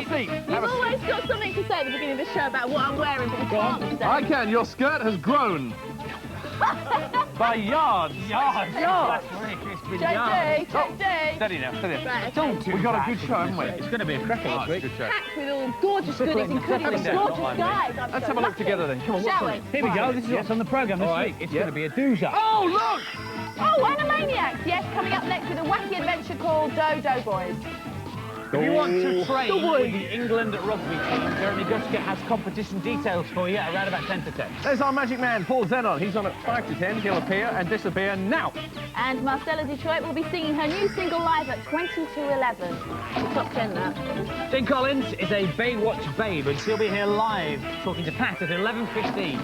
a seat. You've always got something to say at the beginning of the show about what I'm wearing, but you can't today. I can. Your skirt has grown. By yards. Yards. Yards. JD. Steady now, steady. Right, Don't do We've got that. a good show, haven't we? It's going to be a cracker this week. Good show. packed with all gorgeous goodies, including this gorgeous guide. Let's have a look together then. Come on, Shall what's we? on? Here we go. This is what's on the programme this week. It's going to be a doozer. Oh, look! Oh, Animaniacs. Yes, coming up next with a wacky adventure called Dodo Boys. If you want to train with the England rugby team, Jeremy Guskett has competition details for you around about 10 to 10. There's our magic man, Paul Zenon. He's on at 5 to 10. He'll appear and disappear now. And Marcella Detroit will be singing her new single live at 20 to 11. Top 10, that. Jane Collins is a Baywatch babe, and she'll be here live talking to Pat at 11:15.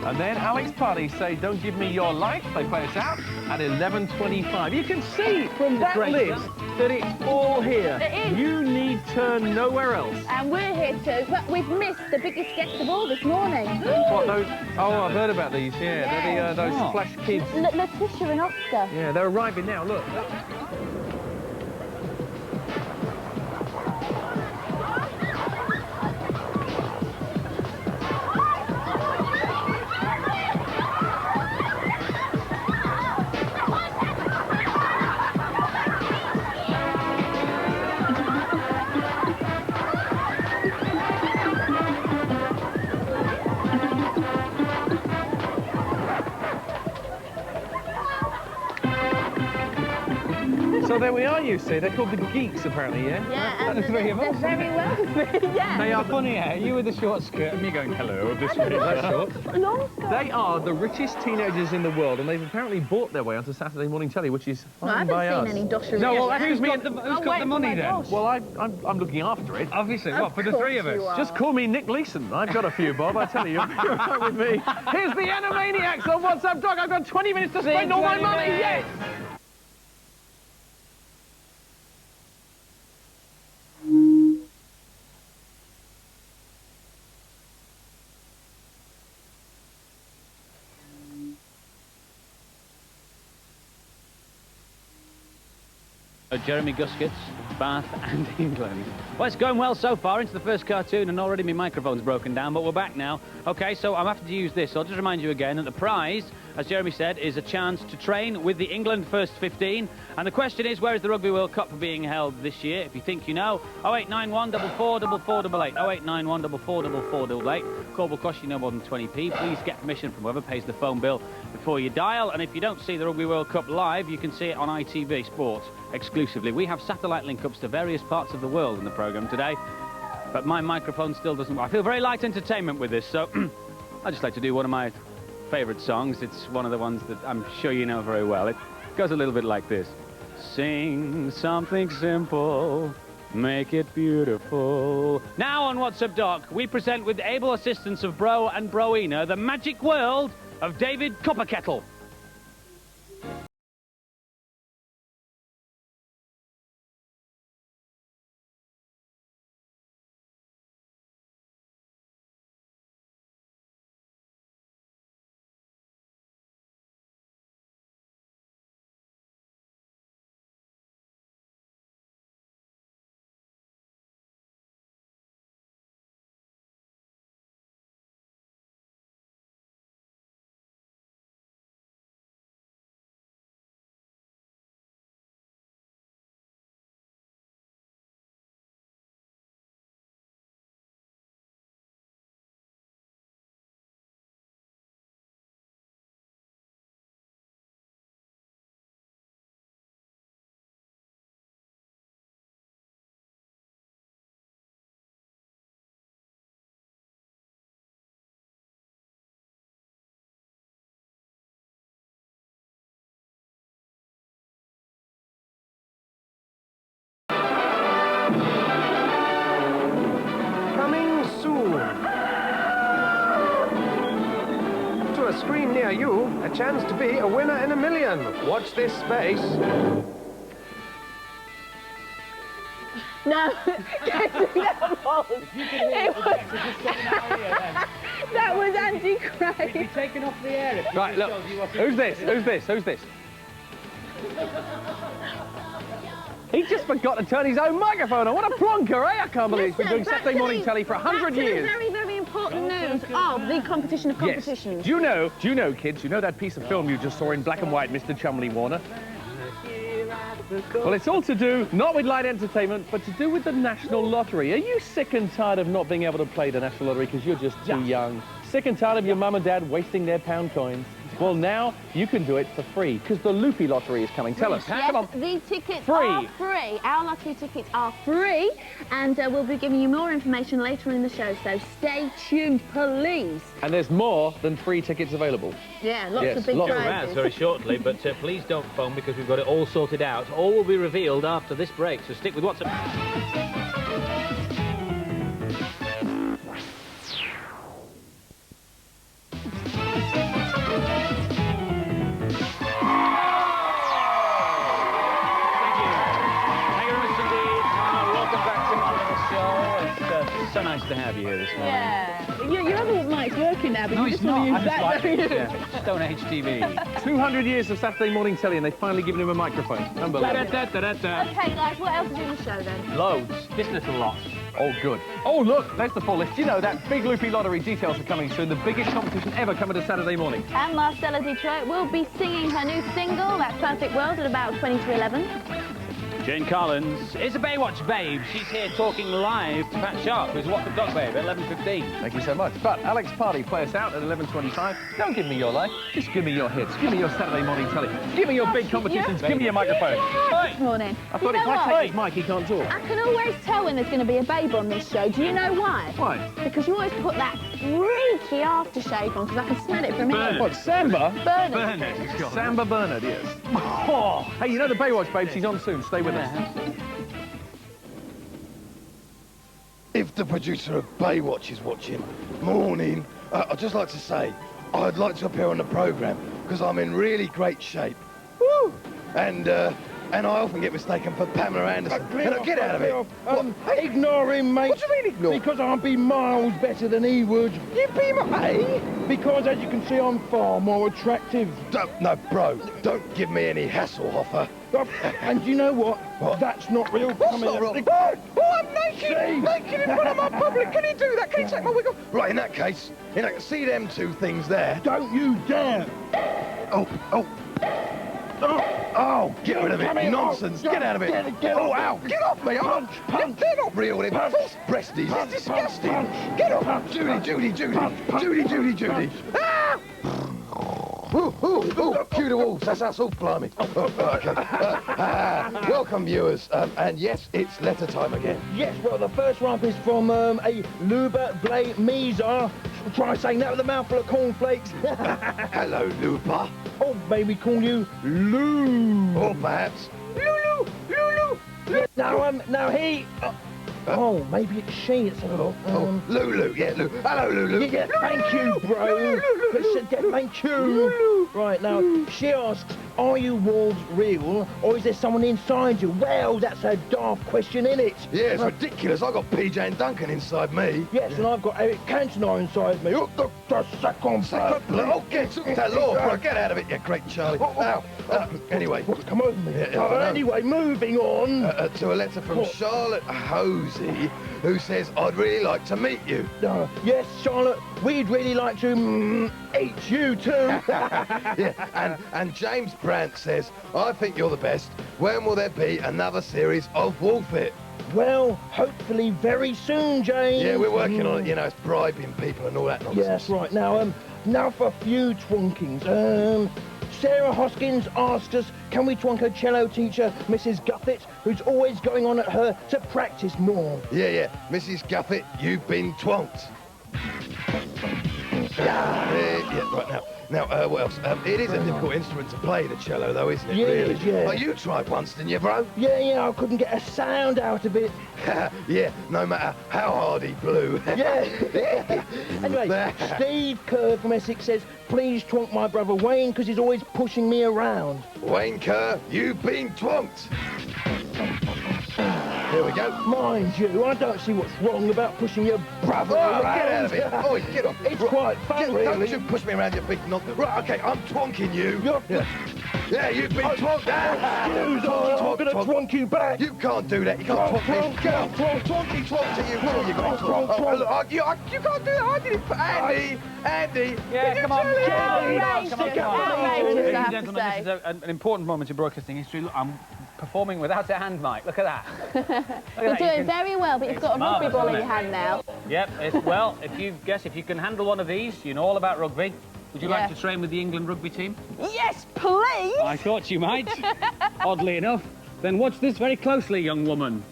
And then Alex Party say, don't give me your life. They play us out at 11:25. You can see from that list that it's all here. It is. You need turn nowhere else. And we're here too, but we've missed the biggest guest of all this morning. What, those? Oh, I've heard about these, yeah. They're the, those Flash kids. Letitia and Oscar. Yeah, they're arriving now, look. So there we are, you see. They're called the Geeks, apparently, yeah? Yeah, and the three of they're us. very welcome. Yeah. They are funny hair. You with the short skirt and me going, hello, this way. That's short. Long skirt. They are the richest teenagers in the world, and they've apparently bought their way onto Saturday morning telly, which is No, I fine by haven't us. seen any doshery. No, well, yet. who's Who's got the money then? Well, I'm looking after it. Obviously, what, for the Of three of course you us? are. Just call me Nick Leeson. I've got a few, Bob, I tell you. You're right with me. Here's the Animaniacs on What's Up, Doc. I've got 20 minutes to spend all my 20 money. minutes. Yes! Jeremy Guskett's Bath and England. Well, it's going well so far into the first cartoon, and already my microphone's broken down, but we're back now. Okay, so I'm having to use this. So I'll just remind you again that the prize, as Jeremy said, is a chance to train with the England first 15. And the question is, where is the Rugby World Cup being held this year? If you think you know, 0891 444488. 0891 444488. Call will cost you no more than 20p. Please get permission from whoever pays the phone bill before you dial. And if you don't see the Rugby World Cup live, you can see it on ITV Sports exclusively. We have satellite link-ups to various parts of the world in the programme today, but my microphone still doesn't work. I feel very light entertainment with this, so I'd just like to do one of my favourite songs. It's one of the ones that I'm sure you know very well. It goes a little bit like this. Sing something simple, make it beautiful. Now on What's Up Doc, we present with able assistance of Bro and Broina the magic world of David Copperkettle. Coming soon. To a screen near you, a chance to be a winner in a million. Watch this space. No, that was Andy Craig. Be taken off the air if Right, look. Who's this? Who's this? Who's this? He just forgot to turn his own microphone on. What a plonker, eh? I can't believe he's been doing Saturday morning telly for 100 years. Very, very important news of the competition of competitions. Yes. Do you know, kids, you know that piece of film you just saw in black and white, Mr. Chumley Warner? Well, it's all to do, not with light entertainment, but to do with the National Lottery. Are you sick and tired of not being able to play the National Lottery because you're just too young? Sick and tired of your mum and dad wasting their pound coins? Well, now you can do it for free because the Loopy Lottery is coming. Tell us. Yes, Come on. the tickets are free. Our lottery tickets are free, and we'll be giving you more information later in the show, so stay tuned, please. And there's more than free tickets available. Yeah, lots of big prizes. Very shortly, but please don't phone because we've got it all sorted out. All will be revealed after this break, so stick with what's up. So nice to have you here this morning. Yeah. Your other mic's working now, but No, you it's just want to not. use that, don't you? Yeah. Stone Age TV. 200 years of Saturday morning telly and they've finally given him a microphone. Unbelievable. Okay, guys, what else is in the show then? Loads. This little lot. Oh, good. Oh, look, there's the full list. You know, that big Loopy Lottery details are coming soon. The biggest competition ever coming to Saturday morning. And Marcella Detroit will be singing her new single, That Perfect World, at about 20 to 11. Jane Collins is a Baywatch babe. She's here talking live to Pat Sharp, who's What the Dog Babe, at 11:15. Thank you so much. But Alex Party, play us out at 11:25. Don't give me your life. Just give me your hits. Give me your Saturday morning telly. Give me your big competitions. Give me your microphone. This morning. I thought if I take his mic, he can't talk. I can always tell when there's going to be a babe on this show. Do you know why? Why? Because you always put that freaky aftershave on, because I can smell it from here. What, Samba? Bernard. Samba Bernard, yes. Oh, hey, you know the Baywatch babe? She's on soon. Stay with us. If the producer of Baywatch is watching, morning, I'd just like to say I'd like to appear on the programme because I'm in really great shape. Woo! And I often get mistaken for Pamela Anderson. Get out of it. Ignore him, mate. What do you mean ignore? Because I'll be miles better than he would. You be my... Because, as you can see, I'm far more attractive. No, bro, don't give me any hassle, Hoffer. And you know what? What? That's not real. What's not real? Oh, I'm naked! Naked in front of my public! Can you do that? Can you take my wig off? Right, in that case, see them two things there? Don't you dare! Oh, get rid of it. Come here. Nonsense. Get out of it. Get Oh, off. ow. Get off me. Punch. They're not real. They're false breasties. Punch. It's disgusting. Punch. Get off. Punch. Judy. Ah! Ooh, cue the wolves. That's us. Oh, blimey. Okay. Welcome, viewers. And yes, it's letter time again. Yes, well, the first one is from a Luba Blay Mizar. Try saying that with a mouthful of cornflakes. Hello, Lupa. Or maybe call you Lou. Or perhaps Lulu. Now he... oh, maybe it's she. Let's have a look. Lulu. Yeah, Lulu. Hello, Lulu. Yeah, thank you, bro. Thank you. Right, now, she asks, are you wolves real, or is there someone inside you? Well, that's a daft question, innit? Yeah, it's ridiculous. I've got PJ and Duncan inside me. Yes, and I've got Eric Cantona inside me. Oh, the second blood. Oh, get that law, bro. Get out of it, you great Charlie. Anyway. Come over me. Anyway, moving on. To a letter from Charlotte Hosey, who says, I'd really like to meet you. Yes, Charlotte, we'd really like to eat you too. Yeah, and James Brandt says, I think you're the best. When will there be another series of Wolf It? Well, hopefully very soon, James. Yeah, we're working on it. You know, it's bribing people and all that nonsense. Yes, right. Now for a few twonkings. Sarah Hoskins asked us, can we twonk her cello teacher, Mrs. Guffett, who's always going on at her to practice more? Yeah. Mrs. Guffett, you've been twonked. Right now, what else? It is a difficult instrument to play, the cello, though, isn't it? Yeah, really? yeah. Oh, you tried once, didn't you, bro? Yeah, I couldn't get a sound out of it. Yeah, no matter how hard he blew. Yeah. Anyway, Steve Kerr from Essex says, please twonk my brother Wayne, because he's always pushing me around. Wayne Kerr, you've been twonked. Here we go. Mind you, I don't see what's wrong about pushing your brother around. Get out of it. Oh, get off. It's quite fun, really. Don't you push me around, you big knob. Right, okay, I'm twonking you. Yeah, you've been twonked down. I'm gonna twonk you back. You can't do that. You can't twonk me. Get up, twonky twonk to you. Oh, you got twonk. Oh, look, you can't do that. I did it for Andy. Yeah, come on. Outrageous, Come on. outrageous, I Ladies have and to gentlemen, say. this is an important moment in broadcasting history. Look, I'm performing without a hand mic. Look at that. Look at You're that. doing very well, but you've got a rugby marvellous, ball in isn't your it? hand now. Yep. Well, if you can handle one of these, you know all about rugby. Would you like to train with the England rugby team? Yes, please! I thought you might. Oddly enough. Then watch this very closely, young woman.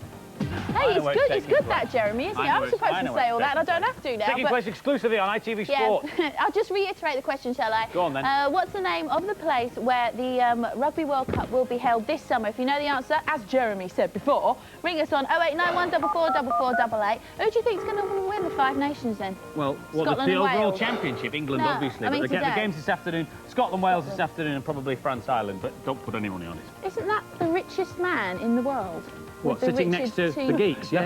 Hey, it's good that, Jeremy, isn't it? I'm supposed to say all that, and I don't have to now. Taking place exclusively on ITV Sport. Yeah. I'll just reiterate the question, shall I? Go on, then. What's the name of the place where the Rugby World Cup will be held this summer? If you know the answer, as Jeremy said before, ring us on 0891 444488. Who do you think's going to win the Five Nations then? Well, Scotland the and overall Wales. championship, England No, obviously, I mean but the today. games this afternoon, Scotland, Wales this afternoon, and probably France, Ireland, but don't put any money on it. Isn't that the richest man in the world? What, With the sitting next to richest the geeks? Yeah.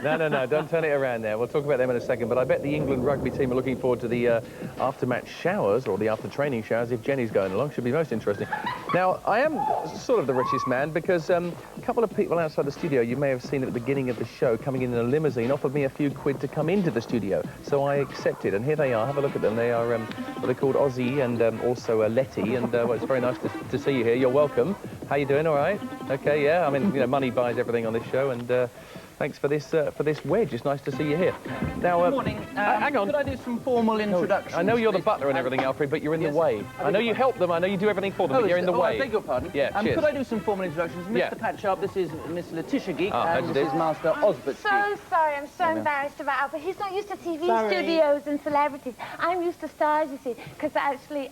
No, don't turn it around there. We'll talk about them in a second, but I bet the England rugby team are looking forward to the after-match showers, or the after-training showers, if Jenny's going along. Should be most interesting. Now, I am sort of the richest man, because a couple of people outside the studio, you may have seen at the beginning of the show, coming in a limousine, offered me a few quid to come into the studio. So I accepted, and here they are. Have a look at them. They are, they're called Ozzy and also Letty, and well, it's very nice to see you here. You're welcome. How you doing? All right? Okay, yeah. I mean, you know, money buys everything on this show, and thanks for this wedge. It's nice to see you here. Now, Good morning. hang on. Could I do some formal introductions? I know you're the please? butler and everything, Alfred, but you're in Yes, the way. I know you help them. I know you do everything for them, but you're in the way. I beg your pardon. Yeah, cheers. Could I do some formal introductions? Mr. Yeah. Pat Sharp, this is Miss Letitia Geek, Ah, and how's this it? is Master Osbert So Geek. sorry, I'm so embarrassed about Albert. He's not used to TV studios and celebrities. I'm used to stars, you see, because actually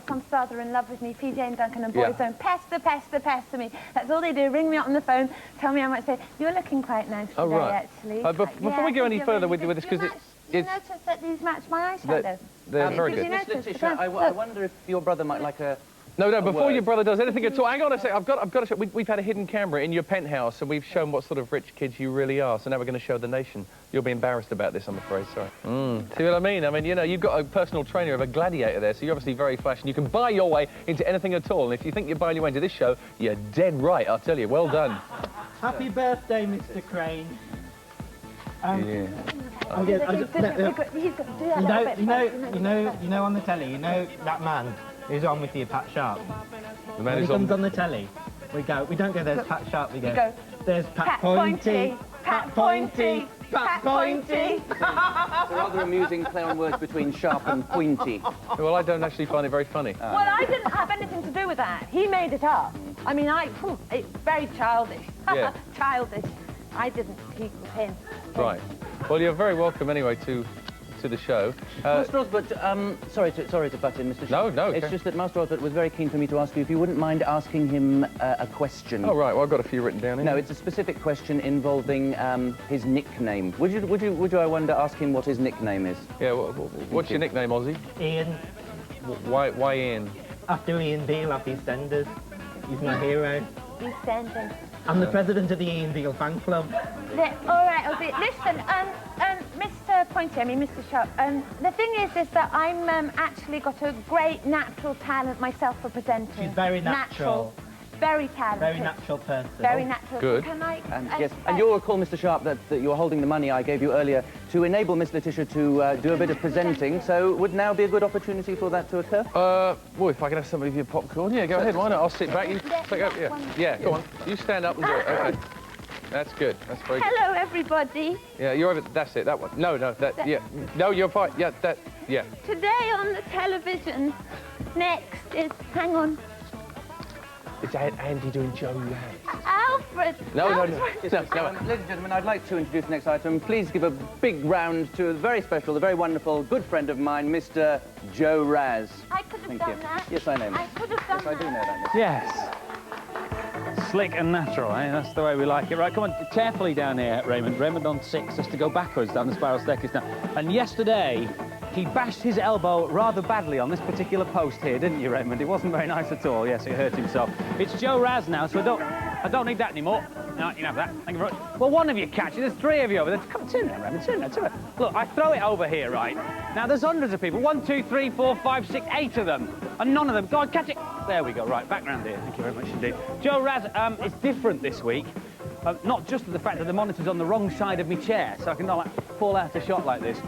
some stars are in love with me. PJ and Duncan and Boyzone pester me. That's all they do. Ring me up on the phone, tell me how much they... You're looking quite nice today, actually. Before we go any further with this, because you notice that these match my eyeshadow? they're very Did you good. notice? Miss Letitia, I wonder if your brother might like a... No, before word. your brother does anything at all, hang on a sec. I've got to show. We've had a hidden camera in your penthouse, and we've shown what sort of rich kids you really are. So now we're going to show the nation. You'll be embarrassed about this, I'm afraid. Sorry. See what I mean? I mean, you know, you've got a personal trainer of a gladiator there, so you're obviously very flash, and you can buy your way into anything at all. And if you think you're buying your way into this show, you're dead right. I'll tell you. Well done. Happy birthday, Mr. Crane. Yeah. I guess, He's got to do that a little bit first, you know on the telly, you know that man who's on with you, Pat Sharp. The man When he who's comes on. on the telly, we don't go, there's Pat Sharp, we go, there's Pat Pointy, Pat Pointy, Pat Pointy. It's a rather amusing play on words between sharp and pointy. Well, I don't actually find it very funny. Well, I didn't have anything to do with that. He made it up. I mean, it's very childish. Yeah. Childish. I didn't. He was him. Right. Well, you're very welcome anyway to the show. Master Osbert, sorry to butt in, Mr. Sharp. No, It's okay. just that Master Osbert was very keen for me to ask you if you wouldn't mind asking him a question. Oh, right. Well, I've got a few written down here. No, it's a specific question involving his nickname. Would you, I wonder, ask him what his nickname is? Yeah, what's your nickname, Ozzy? Ian, Why Ian? after Ian Beale off EastEnders. He's my hero. EastEnders. I'm the president of the Ian Beale fan club. All right, Ozzy. Listen, Mr. Pointy, I mean Mr. Sharp. The thing is that I'm actually got a great natural talent myself for presenting. She's very natural. Very talented. Very natural person. Very natural. Good. Can I? Yes, and you'll recall, Mr. Sharp, that you're holding the money I gave you earlier to enable Miss Letitia to do a bit of presenting, so would now be a good opportunity for that to occur? Well, if I can have somebody with your popcorn, yeah, go ahead. Why not? I'll sit back. You take up. Yeah, go on. You stand up and do it. Okay. That's good. That's very good. Hello, everybody. Yeah, you're over. That's it. That one. No, yeah. No, you're fine. Yeah, yeah. Today on the television, next is, hang on, It's Andy doing Joe Raz. Alfred. No. Ladies and gentlemen, I'd like to introduce the next item. Please give a big round to a very special, a very wonderful, good friend of mine, Mr. Joe Raz. I could have Thank done you. that. Yes, I know. I could have done Yes, I do know that. Miss. Yes. Slick and natural, eh? That's the way we like it. Right, come on, carefully down here, Raymond. Raymond on 6 has to go backwards down the spiral staircase now. And yesterday, he bashed his elbow rather badly on this particular post here, didn't you, Raymond? It wasn't very nice at all. Yes, he hurt himself. It's Joe Raz now, so I don't need that anymore. No, you can have that. Thank you very much. Well, one of you catch it. There's 3 of you over there. Come, turn around, Raymond. Turn around. Look, I throw it over here, right? Now, there's hundreds of people. 1, 2, 3, 4, 5, 6, 8 of them. And none of them. Go on, catch it. There we go. Right, back round here. Thank you very much indeed. Joe Raz, it's different this week. Not just the fact that the monitor's on the wrong side of my chair, so I can not like, fall out of shot like this.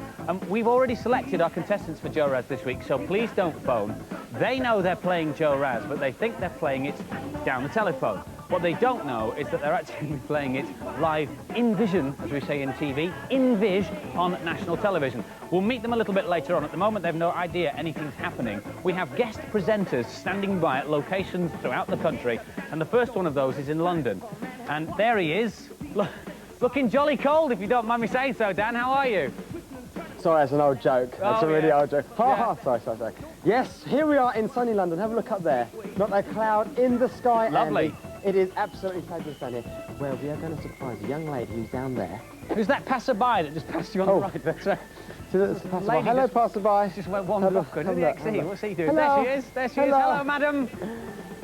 We've already selected our contestants for Joe Raz this week, so please don't phone. They know they're playing Joe Raz, but they think they're playing it down the telephone. What they don't know is that they're actually playing it live in vision, as we say in TV, in vis on national television. We'll meet them a little bit later on. At the moment, they've no idea anything's happening. We have guest presenters standing by at locations throughout the country, and the first one of those is in London. And there he is, looking jolly cold, if you don't mind me saying so. Dan, how are you? Sorry, that's an old joke. That's a really old joke. Yeah. Sorry. Yes, here we are in sunny London. Have a look up there. Not a cloud in the sky. Lovely. Andy. It is absolutely fabulous down here. Well, we are going to surprise a young lady who's down there. Who's that passerby that just passed you on the right? That's right. Hello, passerby. Just went one look. What's he doing? Hello. There she is. There she is. Hello, madam.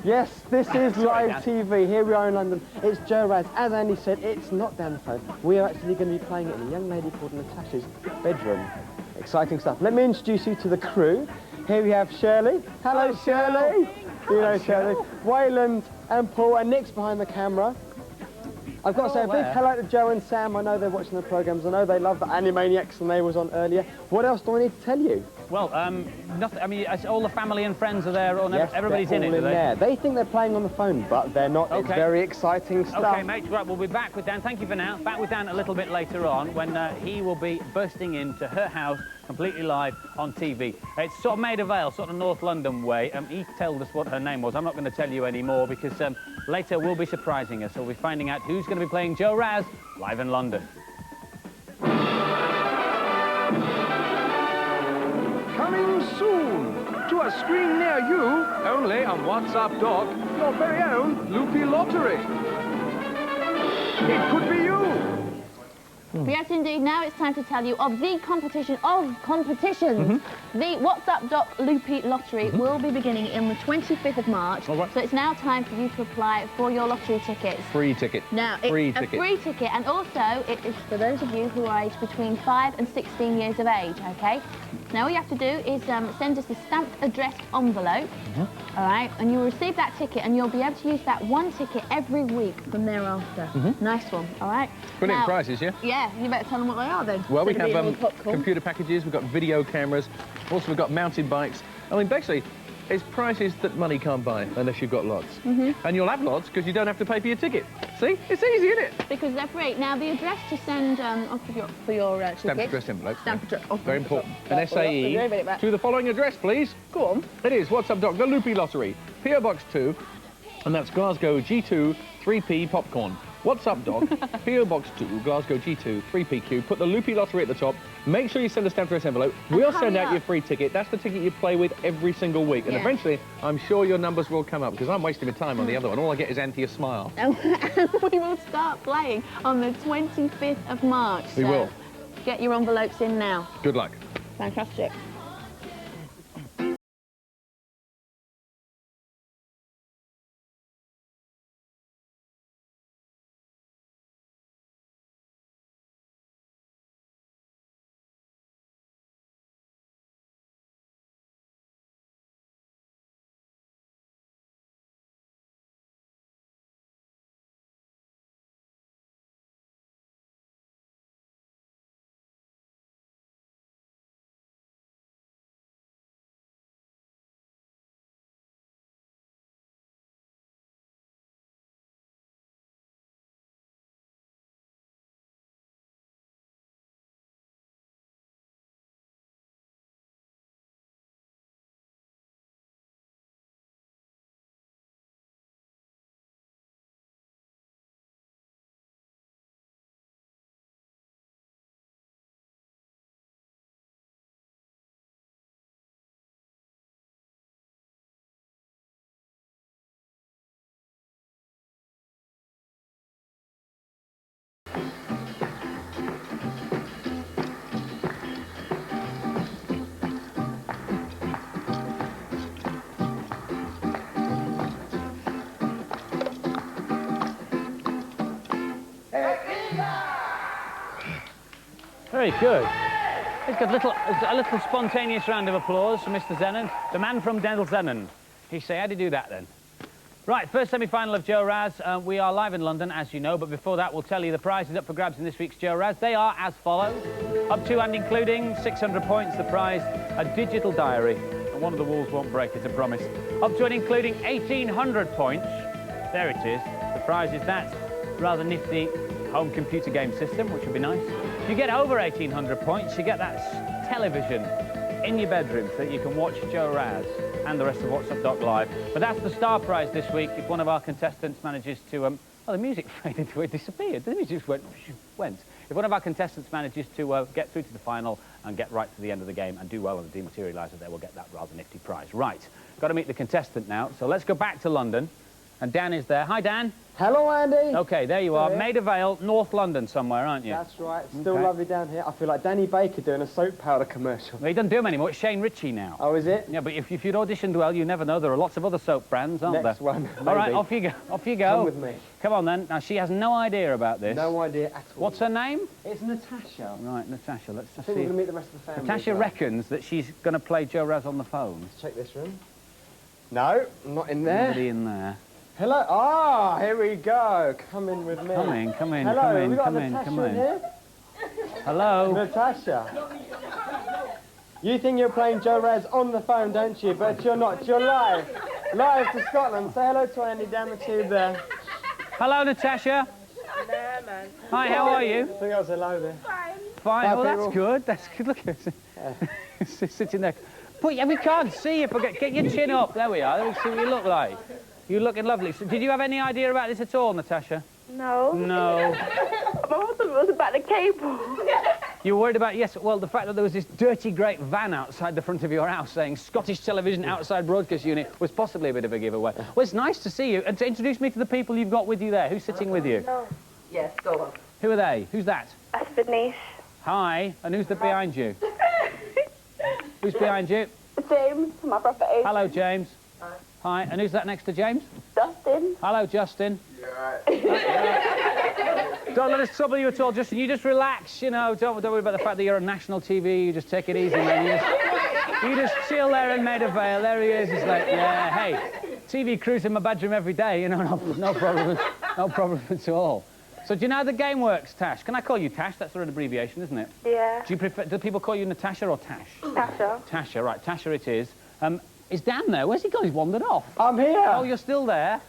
Yes, this is Sorry, live Dan. TV. Here we are in London. It's Joe Raz. As Andy said, it's not down the phone. We are actually going to be playing it in a young lady called Natasha's bedroom. Exciting stuff. Let me introduce you to the crew. Here we have Shirley. Hello, Shirley. You know Shirley. Wayland and Paul, and Nick's behind the camera. I've got to say a big hello to Joe and Sam. I know they're watching the programmes. I know they love the Animaniacs and they was on earlier. What else do I need to tell you? Well, nothing. I mean, all the family and friends are there. Yes, everybody's in it, all in there. They think they're playing on the phone, but they're not. Okay. It's very exciting stuff. Okay, mate. Right, we'll be back with Dan. Thank you for now. Back with Dan a little bit later on when he will be bursting into her house completely live on TV. It's sort of Maida Vale, sort of North London way. He told us what her name was. I'm not going to tell you anymore because later we'll be surprising us. So we'll be finding out who's going to be playing Joe Raz live in London. Coming soon to a screen near you, only on WhatsApp Doc, your very own Loopy Lottery. It could be you. Yes, indeed. Now it's time to tell you of the competition of competitions. The WhatsApp Doc Loopy Lottery will be beginning on the 25th of March. All right. So it's now time for you to apply for your lottery tickets. Free ticket. Now, it's free a ticket. free ticket, and also it is for those of you who are aged between 5 and 16 years of age, OK? Now, all you have to do is send us a stamped addressed envelope, all right? And you'll receive that ticket, and you'll be able to use that one ticket every week from thereafter. Nice one, all right? Brilliant now, prizes, yeah? Yeah, you better tell them what they are then. Well, we Instead of have being all popcorn. computer packages, we've got video cameras, also we've got mountain bikes. I mean, basically, it's prices that money can't buy unless you've got lots. And you'll have lots because you don't have to pay for your ticket. See? It's easy, isn't it? Because they're free. Now, the address to send off for your Stamped ticket. address envelope. Stamped address. Oh, Very important. An Let me read it SAE back. to the following address, please. Go on. It is WhatsApp Doc, the Loopy Lottery, PO Box 2, and that's Glasgow G2 3P Popcorn. WhatsApp Doc, PO Box 2, Glasgow G2 3PQ. Put the Loopy Lottery at the top. Make sure you send a stamped address envelope. We'll send out your free ticket. That's the ticket you play with every single week. And eventually, I'm sure your numbers will come up because I'm wasting my time on the other one. All I get is Anthea's smile. And we will start playing on the 25th of March. We will. Get your envelopes in now. Good luck. Fantastic. Very good. Let's get a little spontaneous round of applause for Mr. Zenon, the man from Denzel Zenon. He say, how do you do that then? Right, first semi-final of Joe Raz. We are live in London, as you know, but before that, we'll tell you the prizes up for grabs in this week's Joe Raz. They are as follows. Up to and including 600 points, the prize, a digital diary. And one of the walls won't break it, I promise. Up to and including 1,800 points. There it is. The prize is that rather nifty home computer game system, which would be nice. If you get over 1,800 points, you get that television in your bedroom so that you can watch Joe Raz and the rest of What's Up Doc live. But that's the star prize this week. If one of our contestants manages to... well, the music faded away, disappeared. The music just went. If one of our contestants manages to get through to the final and get right to the end of the game and do well on the dematerialiser, they will get that rather nifty prize. Right, got to meet the contestant now. So let's go back to London. And Dan is there. Hi, Dan. Hello, Andy. OK, there you are. Maida Vale, North London somewhere, aren't you? That's right. Still lovely down here. I feel like Danny Baker doing a soap powder commercial. Well, he doesn't do them anymore. It's Shane Ritchie now. Oh, is it? Yeah, but if you'd auditioned well, you never know. There are lots of other soap brands, aren't there? Next one, maybe. All right, off you go. Off you go. Come with me. Come on, then. Now, she has no idea about this. No idea at all. What's her name? It's Natasha. Right, Natasha. Let's just I think see. we're going to meet the rest of the family. Natasha reckons that she's going to play Joe Raz on the phone. Let's check this room. No, not in there. Nobody in there. Hello. Ah, here we go. Come in with me. Come in, come in, Hello, come in, we got come in, Natasha come in. Here? Hello. Natasha. You think you're playing Joe Raz on the phone, don't you? But you're not. You're live. Live to Scotland. Say hello to Andy down the tube there. Hello, Natasha. Hi, how are you? I think I was hello there. Fine. Hi, Well, people. that's good. That's good. Look at it. Sitting there. But yeah, we can't see you. Get your chin up. There we are. Let me see what you look like. You're looking lovely. So, did you have any idea about this at all, Natasha? No. No. I thought it was about the cable. You were worried about, yes, well, the fact that there was this dirty great van outside the front of your house saying Scottish Television Outside Broadcast Unit was possibly a bit of a giveaway. Well, it's nice to see you. And to introduce me to the people you've got with you there. Who's sitting with you? No. Yes, go on. Who are they? Who's that? That's Denise. Hi. And who's behind you? Who's behind you? James, my brother Adrian. Hello, James. Hi. And who's that next to James? Justin. Hello, Justin. Don't let us trouble you at all, Justin. You just relax, you know. Don't worry about the fact that you're on national TV. You just take it easy, man. You just chill there in Maida Vale. There he is. He's like, yeah, hey, TV crews in my bedroom every day. You know, no problem, no problem at all. So do you know how the game works, Tash? Can I call you Tash? That's sort of an abbreviation, isn't it? Yeah. Do you prefer? Do people call you Natasha or Tash? Tasha. Tasha, right. Tasha it is. Is Dan there? Where's he gone? He's wandered off. I'm here. Oh, you're still there?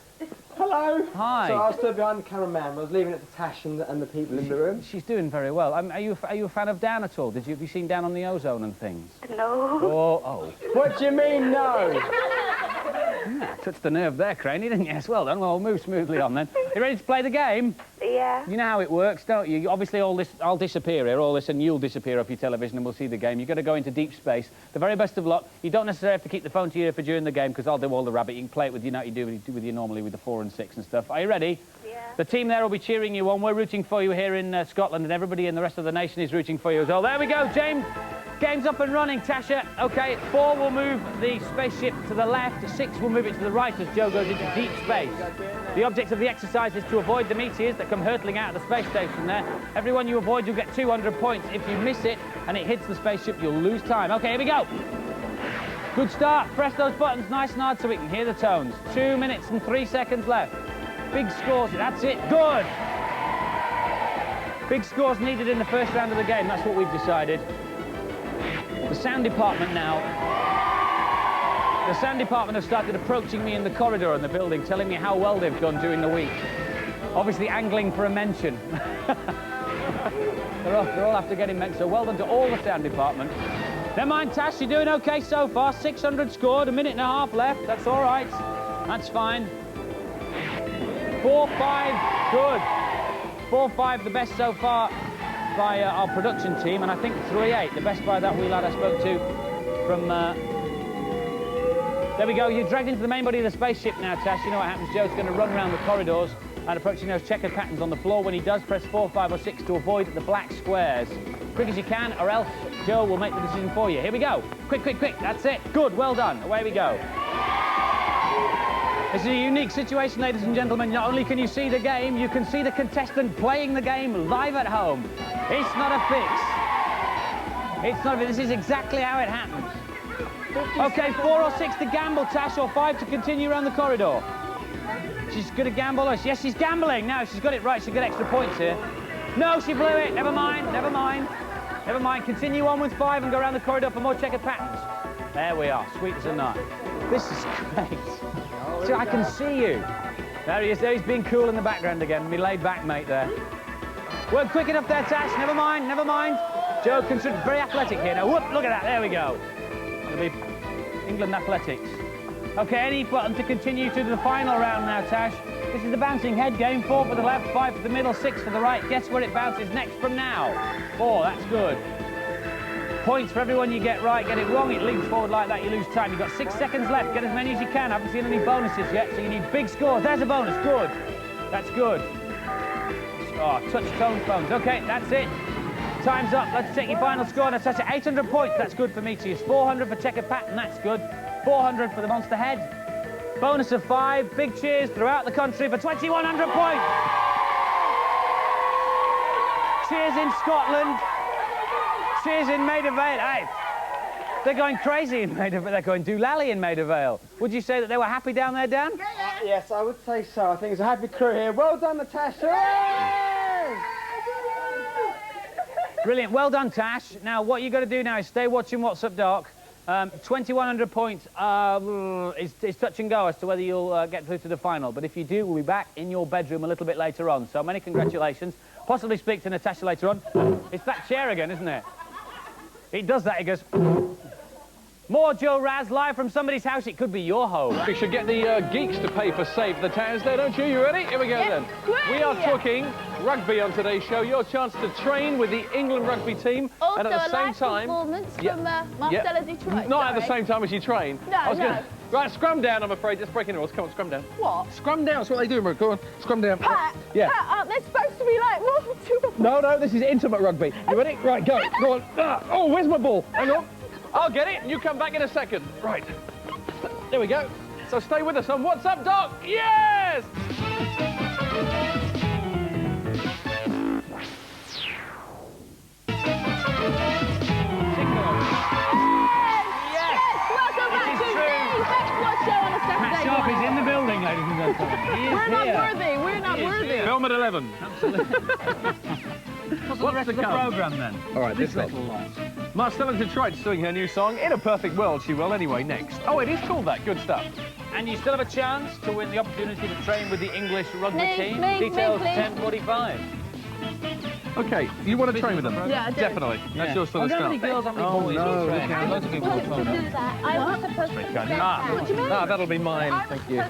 Hello. Hi. So I was stood behind the cameraman. I was leaving it to Tash and the people in the room. She's doing very well. Are you a fan of Dan at all? Have you seen Dan on the Ozone and things? No. Oh. What do you mean, no? Yeah, touched the nerve there, Craney, didn't you? Yes, well done. Well, we'll move smoothly on then. You ready to play the game? Yeah. You know how it works, don't you? Obviously, all this, I'll disappear here, all this, and you'll disappear off your television and we'll see the game. You've got to go into deep space. The very best of luck. You don't necessarily have to keep the phone to your ear for during the game because I'll do all the rabbit. You can play it with you, you do with you normally with the 4 and 6 and stuff. Are you ready? Yeah. The team there will be cheering you on. We're rooting for you here in Scotland and everybody in the rest of the nation is rooting for you as well. There we go, James. Game's up and running, Tasha. OK, 4 will move the spaceship to the left, 6 will move it to the right as Joe goes into deep space. The object of the exercise is to avoid the meteors that come hurtling out of the space station there. Everyone you avoid, you'll get 200 points. If you miss it and it hits the spaceship, you'll lose time. OK, here we go. Good start. Press those buttons nice and hard so we can hear the tones. 2 minutes and 3 seconds left. Big scores. That's it. Good. Big scores needed in the first round of the game. That's what we've decided. The sound department now. The sound department have started approaching me in the corridor in the building, telling me how well they've done during the week. Obviously angling for a mention. they're all after getting mentioned, so well done to all the sound department. Never mind, Tash, you're doing OK so far. 600 scored, 1.5 minutes left. That's all right. That's fine. 4-5, good. 4-5, the best so far by our production team, and I think 3-8, the best by that wee lad I spoke to from... There we go, you're dragged into the main body of the spaceship now, Tash. You know what happens, Joe's going to run around the corridors and approaching those checkered patterns on the floor. When he does, press 4, 5 or 6 to avoid the black squares. Quick as you can, or else Joe will make the decision for you. Here we go. Quick, quick, quick. That's it. Good, well done. Away we go. This is a unique situation, ladies and gentlemen. Not only can you see the game, you can see the contestant playing the game live at home. It's not a fix. It's not a fix. This is exactly how it happens. Okay, 4 or 6 to gamble, Tash, or 5 to continue around the corridor. She's good at gambling. Yes, she's gambling. Now, she's got it right. She'll get extra points here. No, she blew it. Never mind, never mind. Never mind. Continue on with 5 and go around the corridor for more checkered patterns. There we are. Sweet as a nut. This is great. See, I can see you. There he is. There he's being cool in the background again. Me laid back mate there. Weren't quick enough there, Tash. Never mind, never mind. Joe considered very athletic here. Now, whoop, look at that. There we go. It'll be England athletics. Okay, any button to continue to the final round now, Tash. This is the bouncing head game. 4 for the left, 5 for the middle, 6 for the right. Guess where it bounces next from now. 4, that's good. Points for everyone you get right. Get it wrong, it leaps forward like that, you lose time. You've got 6 seconds left. Get as many as you can. I haven't seen any bonuses yet, so you need big scores. There's a bonus, good. That's good. Oh, touch tone phones. Okay, that's it. Time's up. Let's take your final score. Now, Tash, 800 points. That's good for Meteors. 400 for checkered pattern. That's good. 400 for the monster head. Bonus of 5. Big cheers throughout the country for 2,100 points. Cheers in Scotland. Cheers in Maida Vale. Hey, they're going crazy in Maida Vale. They're going doolally in Maida Vale. Would you say that they were happy down there, Dan? Yes, I would say so. I think it's a happy crew here. Well done, Natasha. Yay! Brilliant. Well done, Tash. Now, what you've got to do now is stay watching What's Up, Doc. 2,100 points is touch and go as to whether you'll get through to the final. But if you do, we'll be back in your bedroom a little bit later on. So many congratulations. Possibly speak to Natasha later on. It's that chair again, isn't it? He does that, he goes... More Joe Raz live from somebody's house. It could be your home. We should get the geeks to pay for Save the Towns there, don't you? You ready? Here we go then. We are talking rugby on today's show. Your chance to train with the England rugby team. Also, and at the same time... performance from Marcella Detroit. Not at the same time as you train. No, Right, scrum down, I'm afraid. Just breaking the rules. Come on, scrum down. What? Scrum down. That's what they do, Go on, scrum down. Pat, yeah. Pat, aren't they supposed to be like more than 2 of them? No, this is intimate rugby. You ready? Right, go. Go on. Oh, where's my ball? Hang on. I'll get it, and you come back in a second. Right. There we go. So stay with us on What's Up, Doc? Yes! Pat Sharp is in the building, ladies and gentlemen. He is We're not here. worthy. We're not worthy. Film at 11. Absolutely. What's the rest of the programme, then? All right, this little lot. Marcella Detroit's doing her new song. In a Perfect World, she will anyway, next. Oh, it is called that. Good stuff. And you still have a chance to win the opportunity to train with the English rugby team. Me, Details please. 10:45. Okay, you want to train with them? Yeah, I do. Definitely. That's your sort of How stuff. many girls, how many boys no, train? okay. Loads of people will phone up. I was supposed to present that. What do you mean? Ah, that'll be mine. Thank you.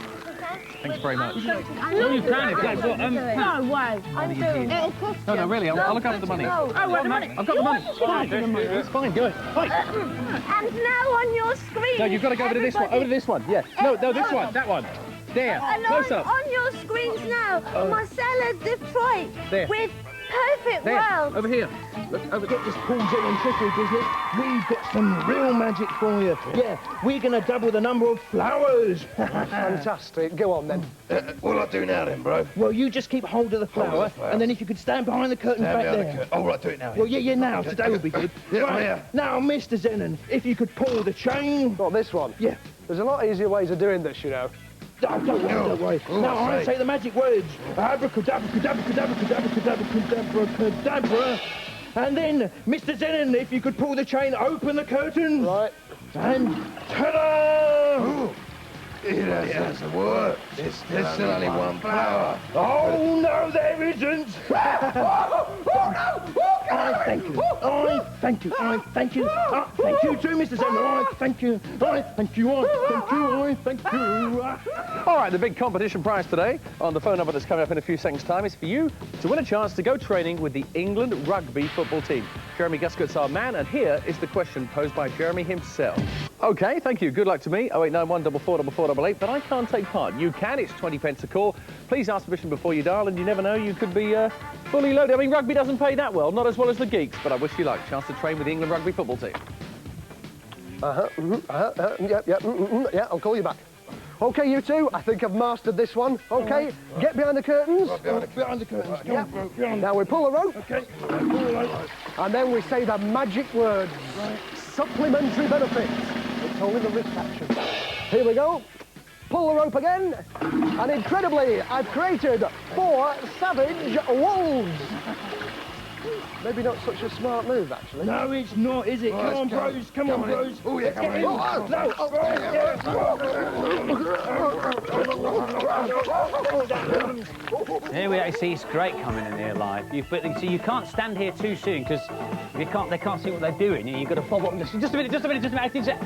Thanks very much. Well, you can if that's what... No way. I'm doing it. It'll cost you. No, really, I'll look after the money. Oh, wait a minute. I've got the money. It's It's fine, do it. Right. And now on your screen. No, you've got to go over to this one. Over to this one. Yeah. No, this one. That one. There. And Close up. on your screens now, Marcella Detroit There. with Perfect There. World. Over here. Look, over Get this Paul Dillon trickery business. We've got some real magic for you. Yeah, we're going to double the number of flowers. Fantastic. Go on, then. What'll I do now then, bro? Well, you just keep hold of the flower, and then if you could stand behind the curtains back there. Oh, right, do it now. Well, yeah, now. Today will be good. Yeah, right, yeah. now, Mr. Zenon, if you could pull the chain. Not this one. Yeah. There's a lot easier ways of doing this, you know. Oh, don't worry. Oh, Now, I say. say the magic words. Abracadabra, cadabra. And then, Mr. Zenon, if you could pull the chain, open the curtain. Right. And ta-da! It hasn't worked. There's still only one flower. Oh, no, there isn't. I thank you. I thank you. I thank you. Thank you too, Mr. Zenon. I thank you. I thank you. I thank you. I thank you. All right, the big competition prize today on the phone number that's coming up in a few seconds' time is for you to win a chance to go training with the England rugby football team. Jeremy Guscott's our man, and here is the question posed by Jeremy himself. OK, thank you. Good luck to me. 0891 444488, but I can't take part. You can. It's 20 pence a call. Please ask permission before you dial, and you never know, you could be fully loaded. I mean, rugby doesn't pay that well, not as well as the geeks, but I wish you luck. Chance to train with the England rugby football team. Yeah, I'll call you back. OK, you two, I think I've mastered this one. OK, get behind the curtains. Behind the curtains. Yeah. Now we pull the rope. Okay. Pull the rope. And then we say the magic words. Supplementary benefits. only the wrist action. Here we go. Pull the rope again. And incredibly, I've created 4 savage wolves. Maybe not such a smart move, actually. No, it's not, is it? Oh, Come on, let's go. bros. Come on, bros. Oh, yeah, come on. Here we actually see it's great coming in here live. But you see, you can't stand here too soon because they can't see what they're doing. You've got to follow up. Just a minute.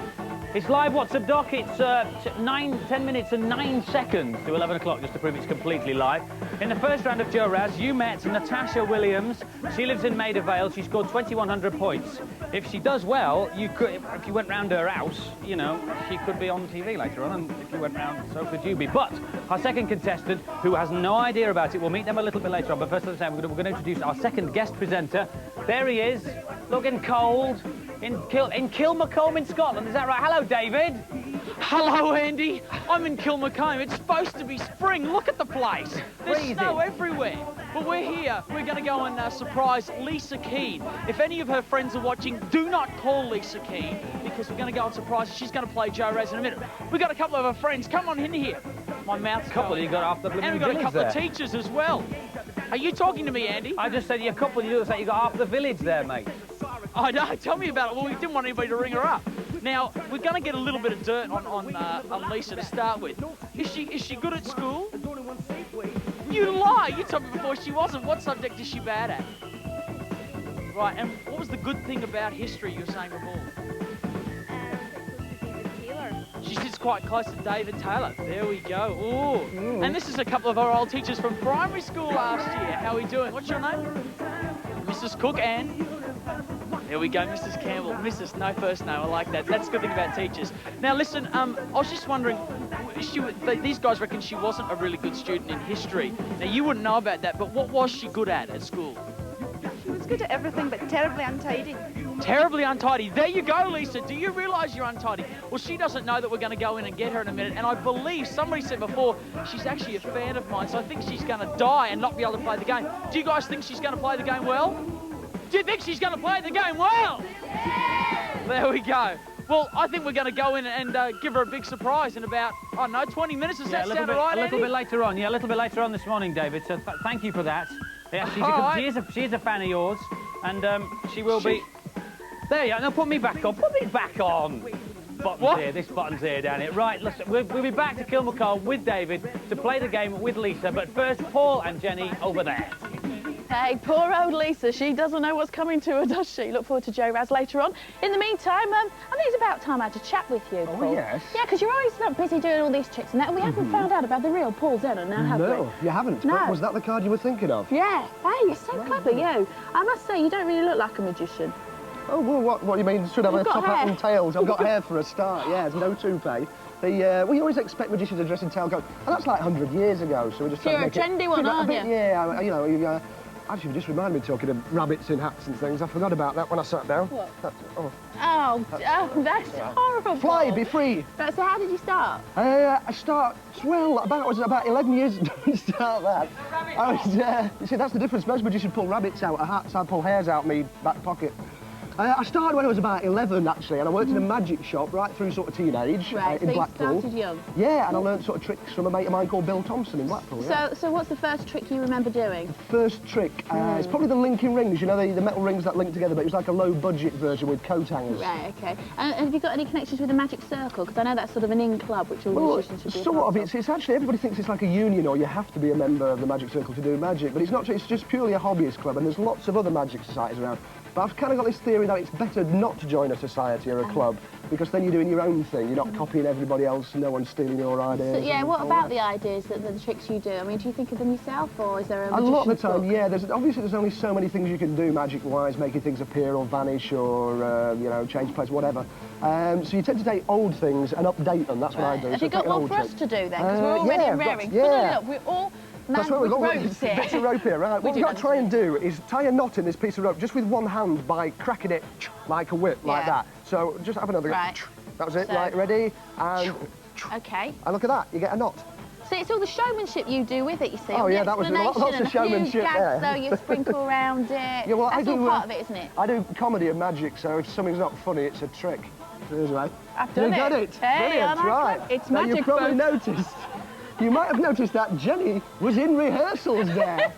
It's live WhatsApp Doc. It's 10 minutes and 9 seconds to 11 o'clock, just to prove it's completely live. In the first round of Joe Raz, you met Natasha Williams. She lives in Maida Vale. She scored 2,100 points. If she does well, you could, if you went round her house, you know, she could be on TV later on, and if you went round, so could you be. But our second contestant, who has no idea about it, we'll meet them a little bit later on, but first of all, we're going to introduce our second guest presenter. There he is, looking cold, in Kilmacombe in Scotland. Is that right? Hello, David. Hello, Andy. I'm in Kilmacombe. It's supposed to be spring. Look at the place. There's snow everywhere. But we're here. We're going to go and surprise Lisa Keane. If any of her friends are watching, do not call Lisa Keane, because we're going to go and surprise her. She's going to play Joe Raz in a minute. We've got a couple of her friends. Come on in here. My mouth's couple you got after the and we've got a couple of teachers as well. Are you talking to me, Andy? I just said you a couple. You look like you got half the village there, mate. I know. Tell me about it. Well, we didn't want anybody to ring her up. Now, we're going to get a little bit of dirt on Lisa to start with. Is she good at school? You lie! You told me before she wasn't. What subject is she bad at? Right, and what was the good thing about history you were saying before? She sits quite close to David Taylor. There we go. Ooh. And this is a couple of our old teachers from primary school last year. How are we doing? What's your name? Mrs. Cook and... There we go, Mrs. Campbell. Mrs. No first name. I like that. That's a good thing about teachers. Now, listen, I was just wondering, these guys reckon she wasn't a really good student in history. Now, you wouldn't know about that, but what was she good at school? She was good at everything, but terribly untidy. Terribly untidy. There you go, Lisa. Do you realise you're untidy? Well, she doesn't know that we're going to go in and get her in a minute, and I believe somebody said before she's actually a fan of mine, so I think she's going to die and not be able to play the game. Do you guys think she's going to play the game well? Do you think she's going to play the game well? Yeah! There we go. Well, I think we're going to go in and give her a big surprise in about, I don't know, 20 minutes. Does that sound right, Andy? A little bit later on. Yeah, a little bit later on this morning, David. So thank you for that. Yeah, she is a fan of yours, and she will be... There you go. Now put me back on. Put me back on. This button's here, down here. Right, listen, we'll be back to Kilmacombe with David to play the game with Lisa. But first, Paul and Jenny over there. Hey, poor old Lisa. She doesn't know what's coming to her, does she? Look forward to Joe Raz later on. In the meantime, I think it's about time I had to chat with you, Paul. Oh, yes? Yeah, because you're always busy doing all these tricks and that, and we haven't found out about the real Paul Zenner now, have we? No, you haven't. No. Was that the card you were thinking of? Yeah. Hey, you're so clever, you. I must say, you don't really look like a magician. Oh, well, what do you mean? Should have a top hat and tails? I've got hair for a start, yeah, there's no toupee. We always expect magicians to dress in tailcoats, and that's like 100 years ago, so we're just trying to make You're a trendy one, aren't you? Yeah, you know, actually, you just reminded me talking of rabbits in hats and things. I forgot about that when I sat down. What? That's horrible. Fly, be free. Right, so how did you start? I was about 11 years to start that. You see, that's the difference. Most magicians pull rabbits out of hats. I pull hairs out my back pocket. I started when I was about 11, actually, and I worked in a magic shop right through sort of teenage in Blackpool. You started young. Yeah, and I learned sort of tricks from a mate of mine called Bill Thompson in Blackpool. Yeah. So what's the first trick you remember doing? The first trick, it's probably the linking rings, you know, the metal rings that link together, but it was like a low-budget version with coat hangers. Right, OK. And have you got any connections with the Magic Circle? Because I know that's sort of an in-club, which all musicians should be sort of. It's actually, everybody thinks it's like a union, or you have to be a member of the Magic Circle to do magic, but it's not. It's just purely a hobbyist club, and there's lots of other magic societies around. But I've kind of got this theory that it's better not to join a society or a club, because then you're doing your own thing. You're not copying everybody else, no one's stealing your ideas. So, yeah, what about the ideas, the tricks you do? I mean, do you think of them yourself, or is there a lot of the time, yeah. Obviously, there's only so many things you can do magic-wise, making things appear or vanish or, you know, change place, whatever. So you tend to take old things and update them. That's what I do. Have so you got one for us to do, then? Because we're already raring. Yeah. We're all... That's what we've got. Ropes here. Bits of rope here, right? What we've got to try and do is tie a knot in this piece of rope just with one hand by cracking it like a whip, like that. So just have another go. That was it, right, ready? And... OK. And look at that, you get a knot. So it's all the showmanship you do with it, you see. Oh, yeah, that was lots of showmanship there. So you sprinkle around it. Yeah, well, that's all part of it, isn't it? I do comedy and magic, so if something's not funny, it's a trick. Anyway. I've done You got it. Hey, Brilliant, right. It's Now, magic, you probably folks. noticed. You might have noticed that Jenny was in rehearsals there.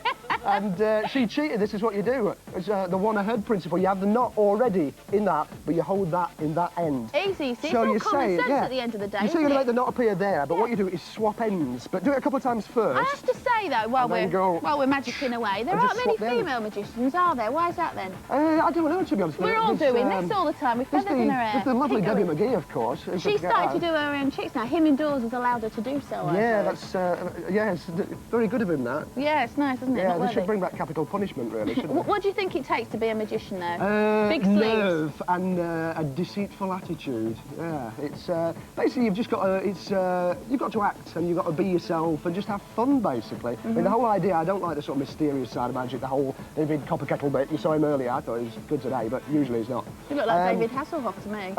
And she cheated. This is what you do. It's the one ahead principle. You have the knot already in that, but you hold that in that end. Easy. See, So it's all you common say, sense yeah. at the end of the day. You say you're isn't going to make the it? knot appear there, but what you do is swap ends. But do it a couple of times first. I have to say though, while And then go- we're magicking away, there and aren't just many swap them. female magicians, are there? Why is that then? I don't know, to be honest. We're all There's, doing this all the time with there's feathers in our hair. There's the lovely Debbie Tickling. McGee, of course. Who's She's got to started get to do her own tricks now. Him indoors has allowed her to do so. I Yeah, suppose. that's yeah, it's very good of him. That. Yeah, it's nice, isn't it? Yeah, Not they worthy. should bring back capital punishment, really. Shouldn't they? What do you think it takes to be a magician, though? Big sleeves. Nerve and a deceitful attitude. Yeah, it's basically you've just got to you've got to act and you've got to be yourself and just have fun, basically. I mean, the whole idea. I don't like the sort of mysterious side of magic. The whole David Copper Kettle bit. You saw him earlier. I thought he was good today, but usually he's not. You look like David Hasselhoff to me.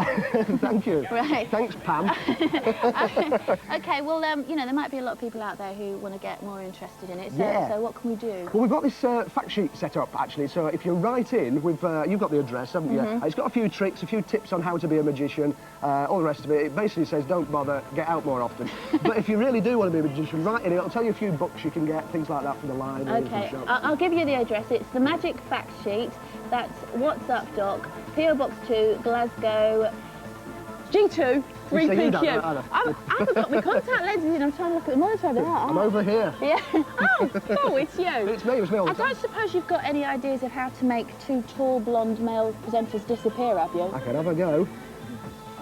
Thank you. Right. Thanks, Pam. Okay, well, you know, there might be a lot of people out there who want to get more interested in it. So, Yeah. so what can we do? Well, we've got this fact sheet set up, actually, so if you write in, you've got the address, haven't you? It's got a few tricks, a few tips on how to be a magician, all the rest of it. It basically says, don't bother, get out more often. But if you really do want to be a magician, write in. It'll tell you a few books you can get, things like that from the library. Okay, from shops. I'll give you the address. It's the Magic Fact Sheet. That's What's Up Doc, PO Box 2, Glasgow, G2, 3PQ. I haven't got my contact lenses in. I'm trying to look at the monitor. There I'm over here. Yeah. Oh, it's you. It's me, all I the time. don't suppose you've got any ideas of how to make two tall, blonde male presenters disappear, have you? I can have a go.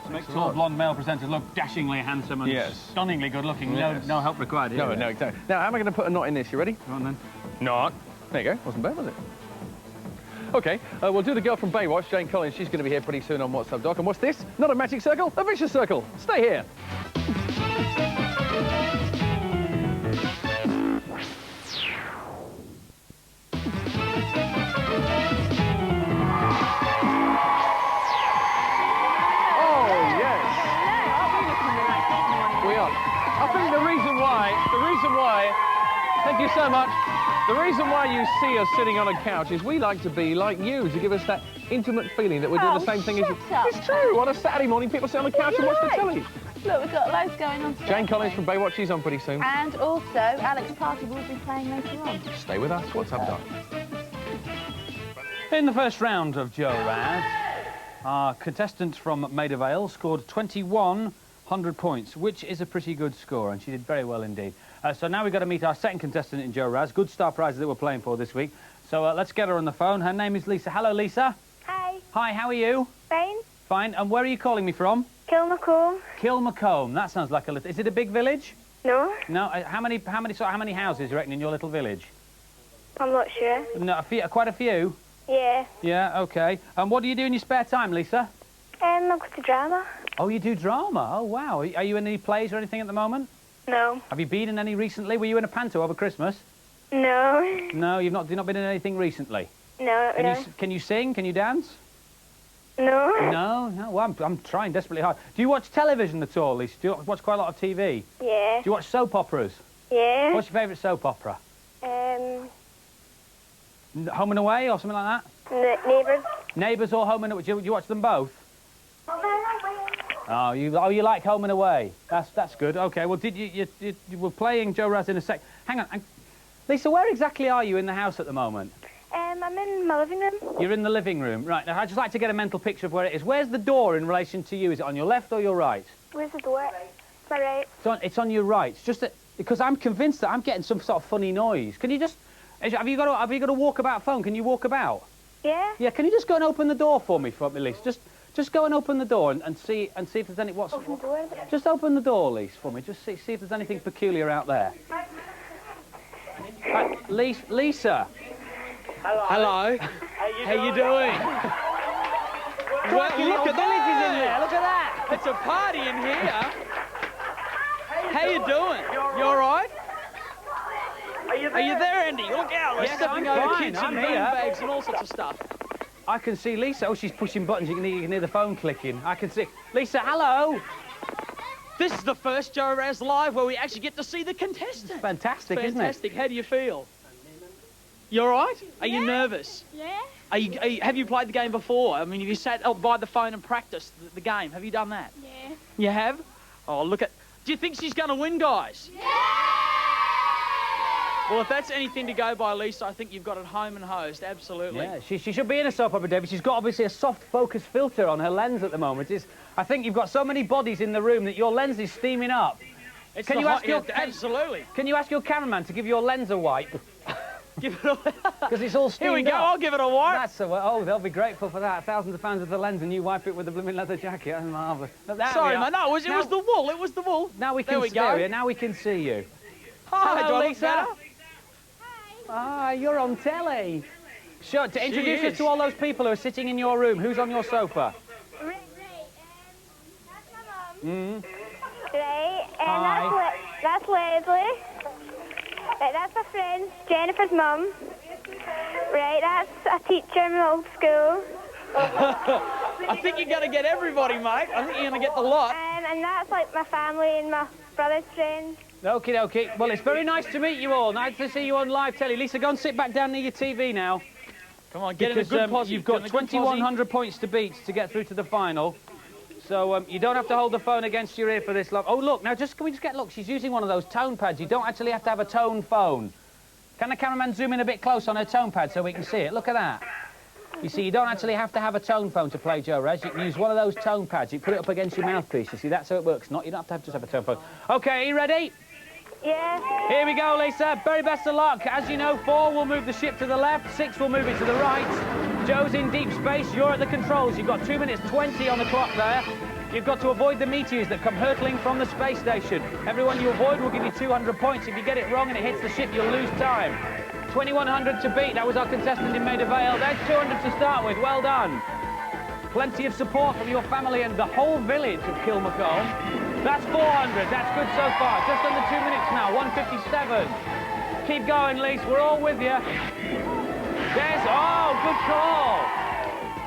To make tall blonde male presenters look dashingly handsome and stunningly good looking. Yes. No help required here. No, exactly. Now, how am I going to put a knot in this? You ready? Go on then. Knot. There you go. Wasn't bad, was it? OK, we'll do the girl from Baywatch, Jane Collins. She's going to be here pretty soon on What's Up, Doc. And what's this? Not a magic circle, a vicious circle. Stay here. Thank you so much. The reason why you see us sitting on a couch is we like to be like you, to give us that intimate feeling that we're doing the same thing as you. It's true. On a Saturday morning, people sit on the couch and watch the telly. Look, we've got loads going on today. Jane Collins from Baywatch, she's on pretty soon. And also, Alex Party will be playing later on. Stay with us. What's up, Doc? In the first round of Joe Raz, our contestant from Maida Vale scored 2,100 points, which is a pretty good score, and she did very well indeed. So now we've got to meet our second contestant in Joe Raz, good star prizes that we're playing for this week. So let's get her on the phone. Her name is Lisa. Hello, Lisa. Hi. Hi, how are you? Fine. Fine. And where are you calling me from? Kilmacombe. Kilmacombe. That sounds like a little... Is it a big village? No. No. How many houses do you reckon in your little village? I'm not sure. No, quite a few. Yeah. Yeah. Okay. And what do you do in your spare time, Lisa? I go to drama. Oh, you do drama. Oh, wow. Are you in any plays or anything at the moment? No. Have you been in any recently? Were you in a panto over Christmas? No. No, you've not been in anything recently? No, not really. Can you sing? Can you dance? No. No? No? Well, I'm trying desperately hard. Do you watch television at all, Lisa? Do you watch quite a lot of TV? Yeah. Do you watch soap operas? Yeah. What's your favourite soap opera? Home and Away or something like that? Neighbours. Neighbours or Home and Away? Do you watch them both? Oh, you like Home and Away? That's good. Okay. Well, you were playing Joe Raz in a sec. Hang on, Lisa. Where exactly are you in the house at the moment? I'm in my living room. You're in the living room, right? Now I'd just like to get a mental picture of where it is. Where's the door in relation to you? Is it on your left or your right? Where's the door? It's my right. It's on your right. It's just that because I'm convinced that I'm getting some sort of funny noise. Can you just? Have you got a walkabout phone? Can you walk about? Yeah. Yeah. Can you just go and open the door for me, Lisa? Just go and open the door and see if there's any... Open the door? Just open the door, Lisa, for me. Just see if there's anything peculiar out there. Lisa. Hello. How you doing? Well, look at that. In there. Look at that. It's a party in here. How you doing? You all right? Are you there, Andy? Look out. We're stepping over kids and beanbags and all sorts of stuff. I can see Lisa. Oh, she's pushing buttons. You can hear the phone clicking. I can see... Lisa, hello. This is the first Joe Raz Live where we actually get to see the contestants. Fantastic, isn't it? Fantastic. How do you feel? You all right? Are you nervous? Yeah. Have you played the game before? I mean, have you sat up by the phone and practiced the game? Have you done that? Yeah. You have? Oh, look at... Do you think she's going to win, guys? Yeah! Well, if that's anything to go by, Lisa, I think you've got it home and hosed, absolutely. Yeah, she should be in a soap opera, David. She's got, obviously, a soft focus filter on her lens at the moment. I think you've got so many bodies in the room that your lens is steaming up. Can you ask absolutely. Can you ask your cameraman to give your lens a wipe? Give it a... Because it's all steamed Here we go, up. I'll give it a wipe. That's oh, they'll be grateful for that. Thousands of pounds of the lens and you wipe it with a blooming leather jacket. That's marvellous. Sorry, man, no, it was the wool, it was the wool. Now we can see you. Now we can see you. Hi, hello, Lisa. Hi. Ah, you're on telly. Sure, to introduce us to all those people who are sitting in your room. Who's on your sofa? Right, that's my mum. Mm. Right, Hi. that's Leslie. Right, that's my friend, Jennifer's mum. Right, that's a teacher in my old school. I think you're going to get everybody, mate. I think you're going to get the lot. And that's like my family and my brother's friends. Okie dokie. Well, it's very nice to meet you all. Nice to see you on live telly. Lisa, go and sit back down near your TV now. Come on, get because, in a good posse. You've got 2,100 points to beat to get through to the final. So you don't have to hold the phone against your ear for this. Oh, look, now can we just get... Look, she's using one of those tone pads. You don't actually have to have a tone phone. Can the cameraman zoom in a bit close on her tone pad so we can see it? Look at that. You see, you don't actually have to have a tone phone to play Joe Res. You can use one of those tone pads. You put it up against your mouthpiece. You see, that's how it works. You don't have to have a tone phone. OK, are you ready? Yeah. Here we go, Lisa. Very best of luck. As you know, 4 will move the ship to the left, 6 will move it to the right. Joe's in deep space. You're at the controls. You've got 2 minutes 20 on the clock there. You've got to avoid the meteors that come hurtling from the space station. Everyone you avoid will give you 200 points. If you get it wrong and it hits the ship, you'll lose time. 2,100 to beat. That was our contestant in Maida Vale. There's 200 to start with. Well done. Plenty of support from your family and the whole village of Kilmacombe. That's 400. That's good so far. Just under 2 minutes now. 1:57. Keep going, Lise. We're all with you. There's... Oh, good call.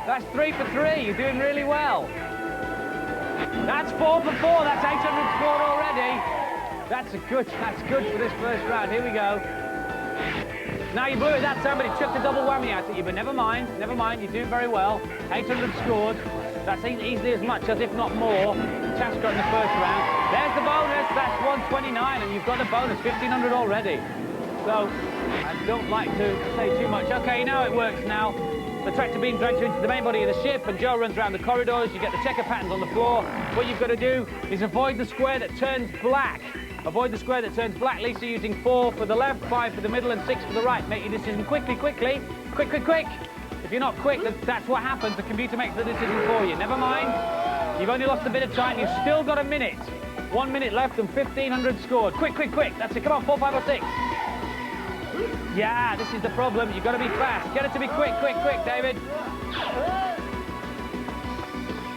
That's 3 for 3. You're doing really well. That's 4 for 4. That's 800 scored already. That's good for this first round. Here we go. Now you blew it that time, but it chucked a double whammy at you. But never mind. You're doing very well. 800 scored. That's easily as much as, if not more, Tash got in the first round. There's the bonus. That's 129, and you've got the bonus, 1,500 already. So I don't like to say too much. OK, you know how it works now. The tractor beam drags you into the main body of the ship, and Joe runs around the corridors. You get the checker patterns on the floor. What you've got to do is avoid the square that turns black. Avoid the square that turns black. Lisa using 4 for the left, 5 for the middle, and 6 for the right. Make your decision quickly. Quick. If you're not quick, that's what happens. The computer makes the decision for you. Never mind. You've only lost a bit of time. You've still got a minute. 1 minute left and 1,500 scored. Quick. That's it. Come on, 4, 5, or 6. Yeah, this is the problem. You've got to be fast. Get it to be quick, David.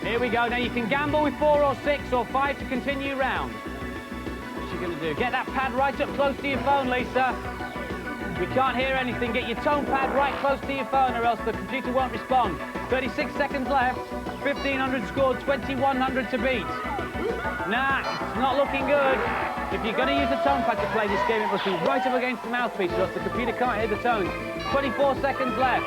Here we go. Now you can gamble with 4 or 6 or 5 to continue round. What's she going to do? Get that pad right up close to your phone, Lisa. We can't hear anything. Get your tone pad right close to your phone or else the computer won't respond. 36 seconds left. 1,500 scored, 2,100 to beat. Nah, it's not looking good. If you're going to use a tone pad to play this game, it must be right up against the mouthpiece or else the computer can't hear the tones. 24 seconds left.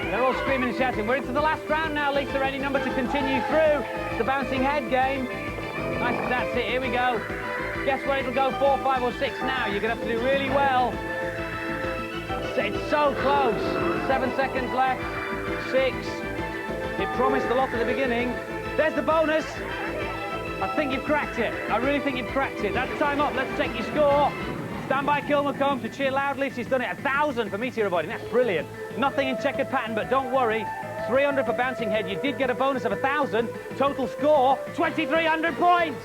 They're all screaming and shouting. We're into the last round now, Lisa. Any number to continue through. It's the bouncing head game. Nice, that's it. Here we go. Guess where it'll go? 4, 5, or 6 now. You're going to have to do really well. It's so close. 7 seconds left. 6. It promised a lot at the beginning. There's the bonus. I think you've cracked it. I really think you've cracked it. That's time up. Let's check your score. Stand by Kilmacombe to cheer loudly. She's done it. 1,000 for meteor avoiding. That's brilliant. Nothing in checkered pattern, but don't worry. 300 for bouncing head. You did get a bonus of 1,000. Total score, 2,300 points.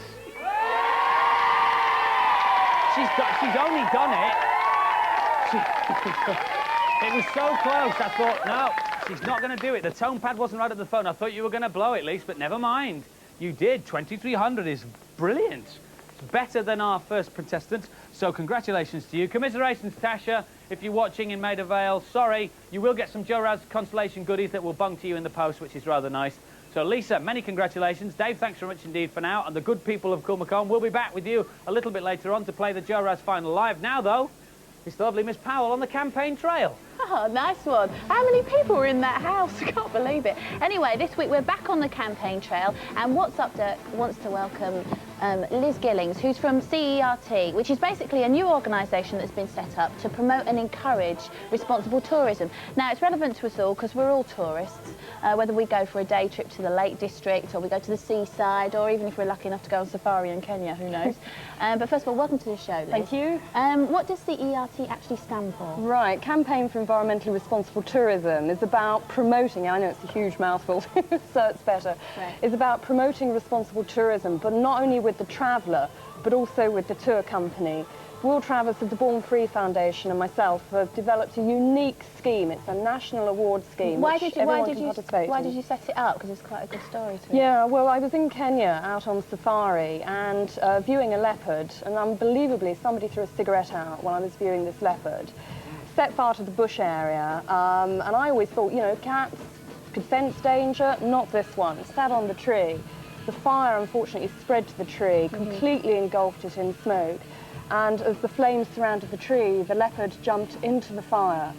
She's only done it. It was so close. I thought, no, she's not going to do it. The tone pad wasn't right at the phone. I thought you were going to blow it, Lise, but never mind. You did. 2,300 is brilliant. It's better than our first contestant, so congratulations to you. Commiserations, Tasha, if you're watching in Maida Vale. Sorry, you will get some Joe Raz consolation goodies that will bung to you in the post, which is rather nice. So, Lisa, many congratulations. Dave, thanks very much indeed for now. And the good people of Kilmacombe will be back with you a little bit later on to play the Joe Raz final live. Now, though, It's the lovely Miss Powell on the campaign trail. Oh, nice one. How many people were in that house? I can't believe it. Anyway, this week we're back on the campaign trail, and What's Up Dirk wants to welcome Liz Gillings, who's from CERT, which is basically a new organisation that's been set up to promote and encourage responsible tourism. Now, it's relevant to us all because we're all tourists, whether we go for a day trip to the Lake District or we go to the seaside, or even if we're lucky enough to go on safari in Kenya, who knows. But first of all, welcome to the show, Liz. Thank you. What does CERT actually stand for? Right, Campaign for Environmentally Responsible Tourism is about promoting, I know it's a huge mouthful, so it's better. Right. It's about promoting responsible tourism, but not only with the traveller, but also with the tour company. World Travellers of the Born Free Foundation and myself have developed a unique scheme. It's a national award scheme. Why did you set it up? Because it's quite a good story to it. Yeah, well, I was in Kenya out on safari and viewing a leopard, and unbelievably somebody threw a cigarette out while I was viewing this leopard. Set fire to the bush area, and I always thought, you know, cats could sense danger, not this one. It sat on the tree. The fire unfortunately spread to the tree, completely engulfed it in smoke. And as the flames surrounded the tree, the leopard jumped into the fire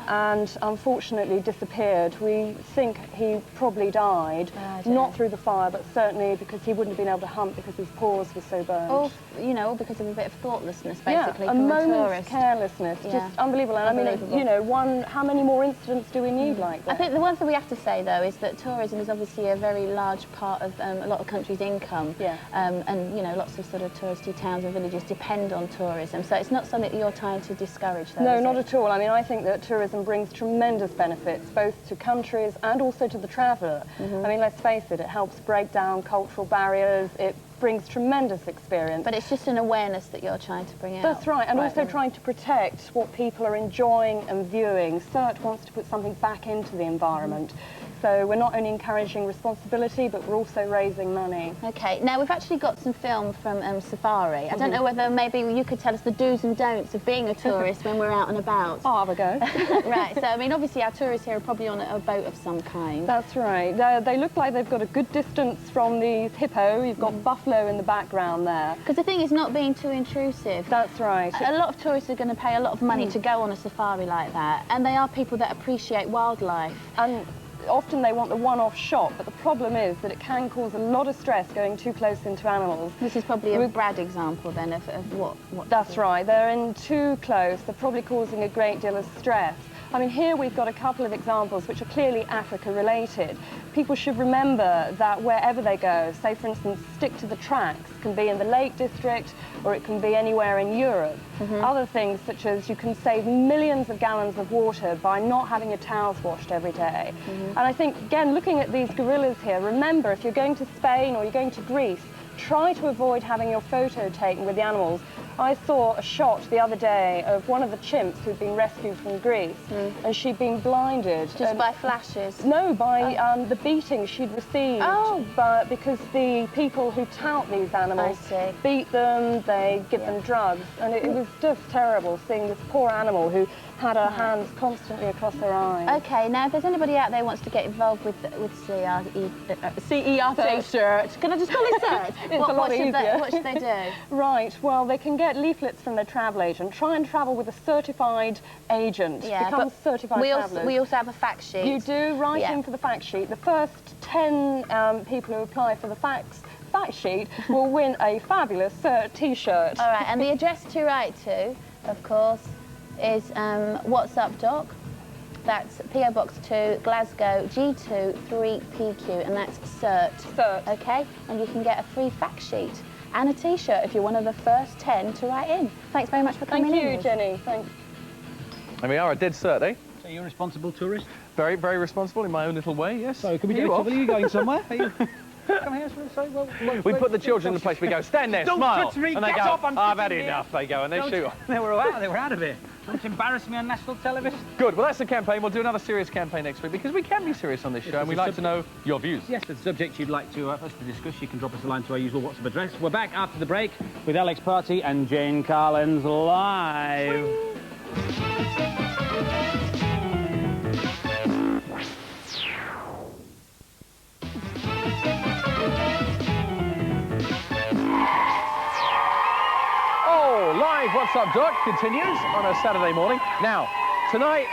and unfortunately disappeared. We think he probably died, not through the fire, but certainly because he wouldn't have been able to hunt because his paws were so burned. Or, you know, because of a bit of thoughtlessness, basically, yeah, from a a moment's tourist. carelessness, Yeah. just unbelievable. And I mean, you know, how many more incidents do we need like that? I think the one thing we have to say, though, is that tourism is obviously a very large part of a lot of countries' income. Yeah. And, you know, lots of sort of touristy towns and villages depend on tourism. So it's not something that you're trying to discourage, though, No, is not it? at all. I mean, I think that tourism brings tremendous benefits, both to countries and also to the traveller. I mean, let's face it, it helps break down cultural barriers, it brings tremendous experience. But it's just an awareness that you're trying to bring out. That's right, and also trying to protect what people are enjoying and viewing. CERT wants to put something back into the environment. So we're not only encouraging responsibility, but we're also raising money. OK, now we've actually got some film from Safari. I don't know whether maybe you could tell us the do's and don'ts of being a tourist when we're out and about. I'll have a go. Right, so I mean, obviously our tourists here are probably on a boat of some kind. That's right. They look like they've got a good distance from the hippo. You've got buffalo in the background there. Because the thing is not being too intrusive. That's right. A lot of tourists are going to pay a lot of money to go on a safari like that, and they are people that appreciate wildlife. And often they want the one-off shot, but the problem is that it can cause a lot of stress going too close into animals. This is probably a Brad example then of what That's right. They're in too close. They're probably causing a great deal of stress. I mean, here we've got a couple of examples which are clearly Africa-related. People should remember that wherever they go, say, for instance, stick to the tracks, can be in the Lake District or it can be anywhere in Europe. Other things, such as you can save millions of gallons of water by not having your towels washed every day. And I think, again, looking at these gorillas here, remember, if you're going to Spain or you're going to Greece, try to avoid having your photo taken with the animals. I saw a shot the other day of one of the chimps who'd been rescued from Greece, and she'd been blinded. Just by flashes? No, by the beating she'd received. But because the people who tout these animals beat them, they give them drugs, and it was just terrible seeing this poor animal who had her hands constantly across her eyes. OK, now if there's anybody out there who wants to get involved with CERT, can I just call it CERT? It's a lot easier. What should they do? Right, well, they can get leaflets from their travel agent. Try and travel with a certified agent. Yeah, Become but certified travellers. we also have a fact sheet. You do, write in for the fact sheet. The first 10 people who apply for the fact sheet will win a fabulous CERT T-shirt. All right, and the address to write to, of course, is What's Up Doc. That's PO Box 2, Glasgow, G2 3PQ, and that's CERT. CERT. OK? And you can get a free fact sheet and a T-shirt if you're one of the first 10 to write in. Thanks very much for coming in. Thank you, Jenny. Thanks. And we are a dead cert, eh? So you're a responsible tourist? Very, very responsible in my own little way, yes. So, can we do it? Are you going somewhere? Are you... Come here, well, we put the children in the place, we go, stand there, Don't smile. touch me, and they get go, up, I'm I've had sitting enough, here. they go, and they shoot off. They were out of here. Don't embarrass me on national television. Good, well that's the campaign. We'll do another serious campaign next week because we can be serious on this show and we'd like to know your views. Yes, the subject you'd like to us to discuss, you can drop us a line to our usual WhatsApp address. We're back after the break with Alex Party and Jane Carlins live. Live What's What's Up Doc continues on a Saturday morning. Now, tonight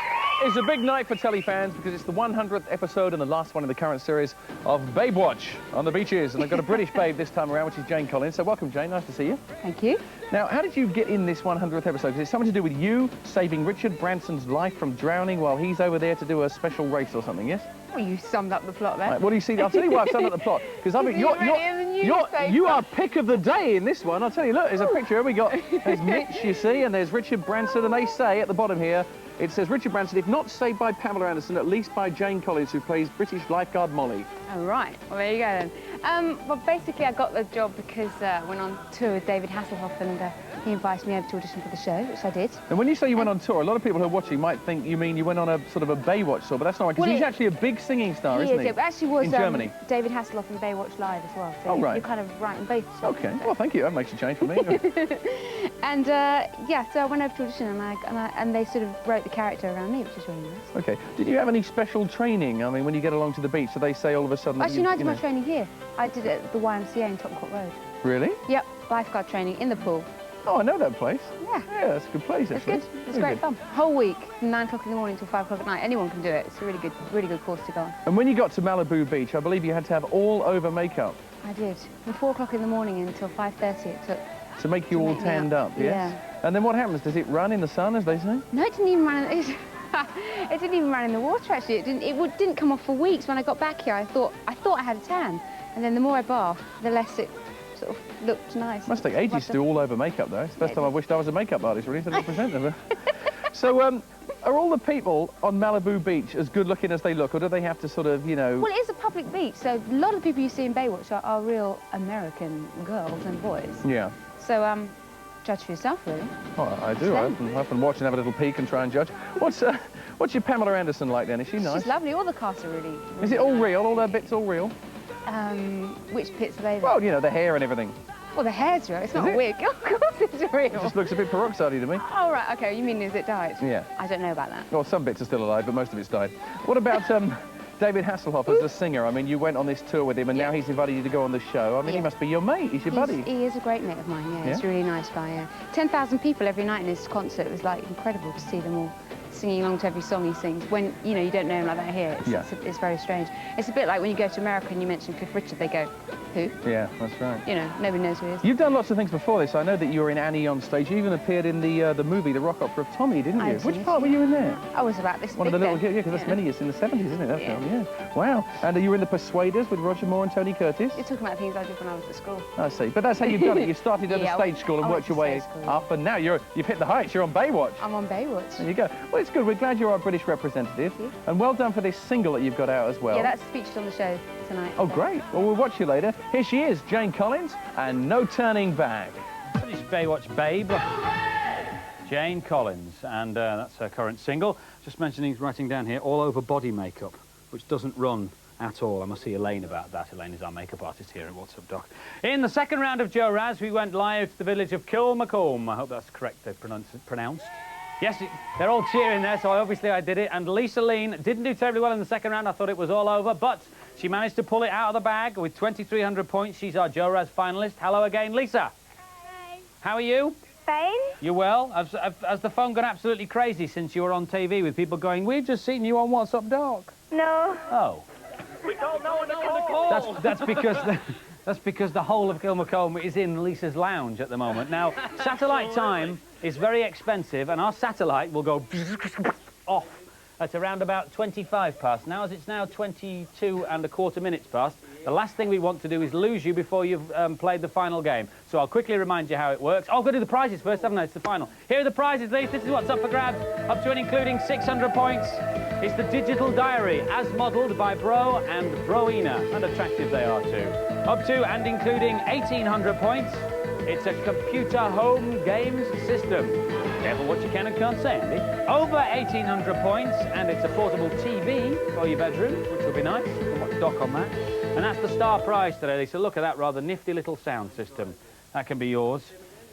is a big night for telly fans because it's the 100th episode and the last one in the current series of Babe Watch on the beaches. And I've got a British babe this time around, which is Jane Collins. So welcome, Jane. Nice to see you. Thank you. Now, how did you get in this 100th episode? Because it's something to do with you saving Richard Branson's life from drowning while he's over there to do a special race or something, yes? Well, you summed up the plot there. Right, what do you see? I'll tell you why I've summed up the plot. Because I mean, you are pick of the day in this one. I'll tell you, look, there's a picture. We got, there's Mitch, you see, and there's Richard Branson, and they say at the bottom here, it says Richard Branson, if not saved by Pamela Anderson, at least by Jane Collins, who plays British lifeguard Molly. Oh, right. Well, there you go then. Well, basically, I got the job because I went on tour with David Hasselhoff, and he invited me over to audition for the show, which I did. And when you say you went on tour, a lot of people who are watching might think you mean you went on a sort of a Baywatch tour, but that's not right, because he's actually a big singing star, isn't he? It actually was in Germany. David Hasselhoff and Baywatch Live as well. So oh, right. You're kind of right in both. Okay. Well, thank you. That makes a change for me. And yeah, so I went over to audition, and they sort of wrote the character around me, which is really nice. Okay. Did you have any special training? I mean, when you get along to the beach, do they say all of a sudden? Actually, no, I did my training here. I did it at the YMCA in Tottenham Road. Really? Yep, lifeguard training in the pool. Oh, I know that place. Yeah. Yeah, that's a good place, actually. It's good. It's great fun. Whole week, from 9 o'clock in the morning till 5 o'clock at night. Anyone can do it. It's a really good course to go on. And when you got to Malibu Beach, I believe you had to have all over makeup. I did. From 4 o'clock in the morning until 5:30 it took. To make you all tanned up, yes? Yeah. And then what happens? Does it run in the sun, as they say? No, it didn't even run in it didn't even run in the water, actually. It didn't come off for weeks. When I got back here, I thought I had a tan. And then the more I bathed, the less it sort of looked nice. Must take ages to do all over makeup, though. It's the first time I wished I was a makeup artist, really, to represent them. So, are all the people on Malibu Beach as good looking as they look, or do they have to sort of, you know... Well, it is a public beach, so a lot of the people you see in Baywatch are real American girls and boys. Yeah. So, judge for yourself, really. Oh, I do. I often watch and have a little peek and try and judge. What's your Pamela Anderson like, then? Is she nice? She's lovely. All the cast are really Is it all real? All her bits all real? Which bits are they? Well, you know, the hair and everything. Well, the hair's real. It's not a wig. Of course it's real. It just looks a bit peroxide-y to me. Oh, right. OK. You mean is it dyed? Yeah. I don't know about that. Well, some bits are still alive, but most of it's died. What about David Hasselhoff as a singer? I mean, you went on this tour with him, and now he's invited you to go on the show. I mean, he must be your mate. He's your buddy. He is a great mate of mine, yeah. He's a really nice guy, yeah. 10,000 people every night in his concert. It was, like, incredible to see them all singing along to every song he sings. When, you know, you don't know him like that here. It's very strange. It's a bit like when you go to America and you mention Cliff Richard, they go, who? Yeah, that's right. You know, nobody knows who he is. You've done lots of things before this. I know that you were in Annie on stage. You even appeared in the movie, The Rock Opera of Tommy, didn't you? Which part were you in there? I was about this One of the little, yeah, because that's many years in the 70s, isn't it, that film? Yeah. Wow. And you were in The Persuaders with Roger Moore and Tony Curtis? You're talking about things I did when I was at school. I see. But that's how you've done it. You started at a stage school and worked your way up, and now you've hit the heights. You're on Baywatch. I'm on Baywatch. There you go. Well, it's good. We're glad you're our British representative. And well done for this single that you've got out as well. Yeah, that's featured on the show tonight. Oh, great. Well, we'll watch you later. Here she is, Jane Collins, and No Turning Back. British Baywatch babe, Jane Collins, and that's her current single. Just mentioning, writing down here, all over body makeup, which doesn't run at all. I must see Elaine about that. Elaine is our makeup artist here at What's Up Doc. In the second round of Joe Raz, we went live to the village of Kilmacombe. I hope that's correct, pronounced. Yes, they're all cheering there, so obviously I did it. And Lisa Lean didn't do terribly well in the second round. I thought it was all over, but she managed to pull it out of the bag with 2,300 points. She's our Joe Raz finalist. Hello again, Lisa. Hi. How are you? Fine. You well? Has the phone gone absolutely crazy since you were on TV with people going, we've just seen you on What's Up Doc? No. Oh. We don't know the call. That's because the whole of Kilmacombe is in Lisa's lounge at the moment. Now, satellite time is very expensive, and our satellite will go off at around about 25 past. Now, as it's now 22 and a quarter minutes past, the last thing we want to do is lose you before you've played the final game. So I'll quickly remind you how it works. Oh, I've got to do the prizes first, haven't I? It's the final. Here are the prizes, Lisa. This is what's up for grabs, up to and including 600 points. It's the digital diary, as modelled by Bro and Broina, and attractive they are too. Up to and including 1,800 points. It's a computer home games system. Careful what you can and can't say, Andy. Over 1,800 points, and it's a portable TV for your bedroom, which will be nice. You can watch Doc on that. And that's the star prize today, Lisa. Look at that rather nifty little sound system. That can be yours.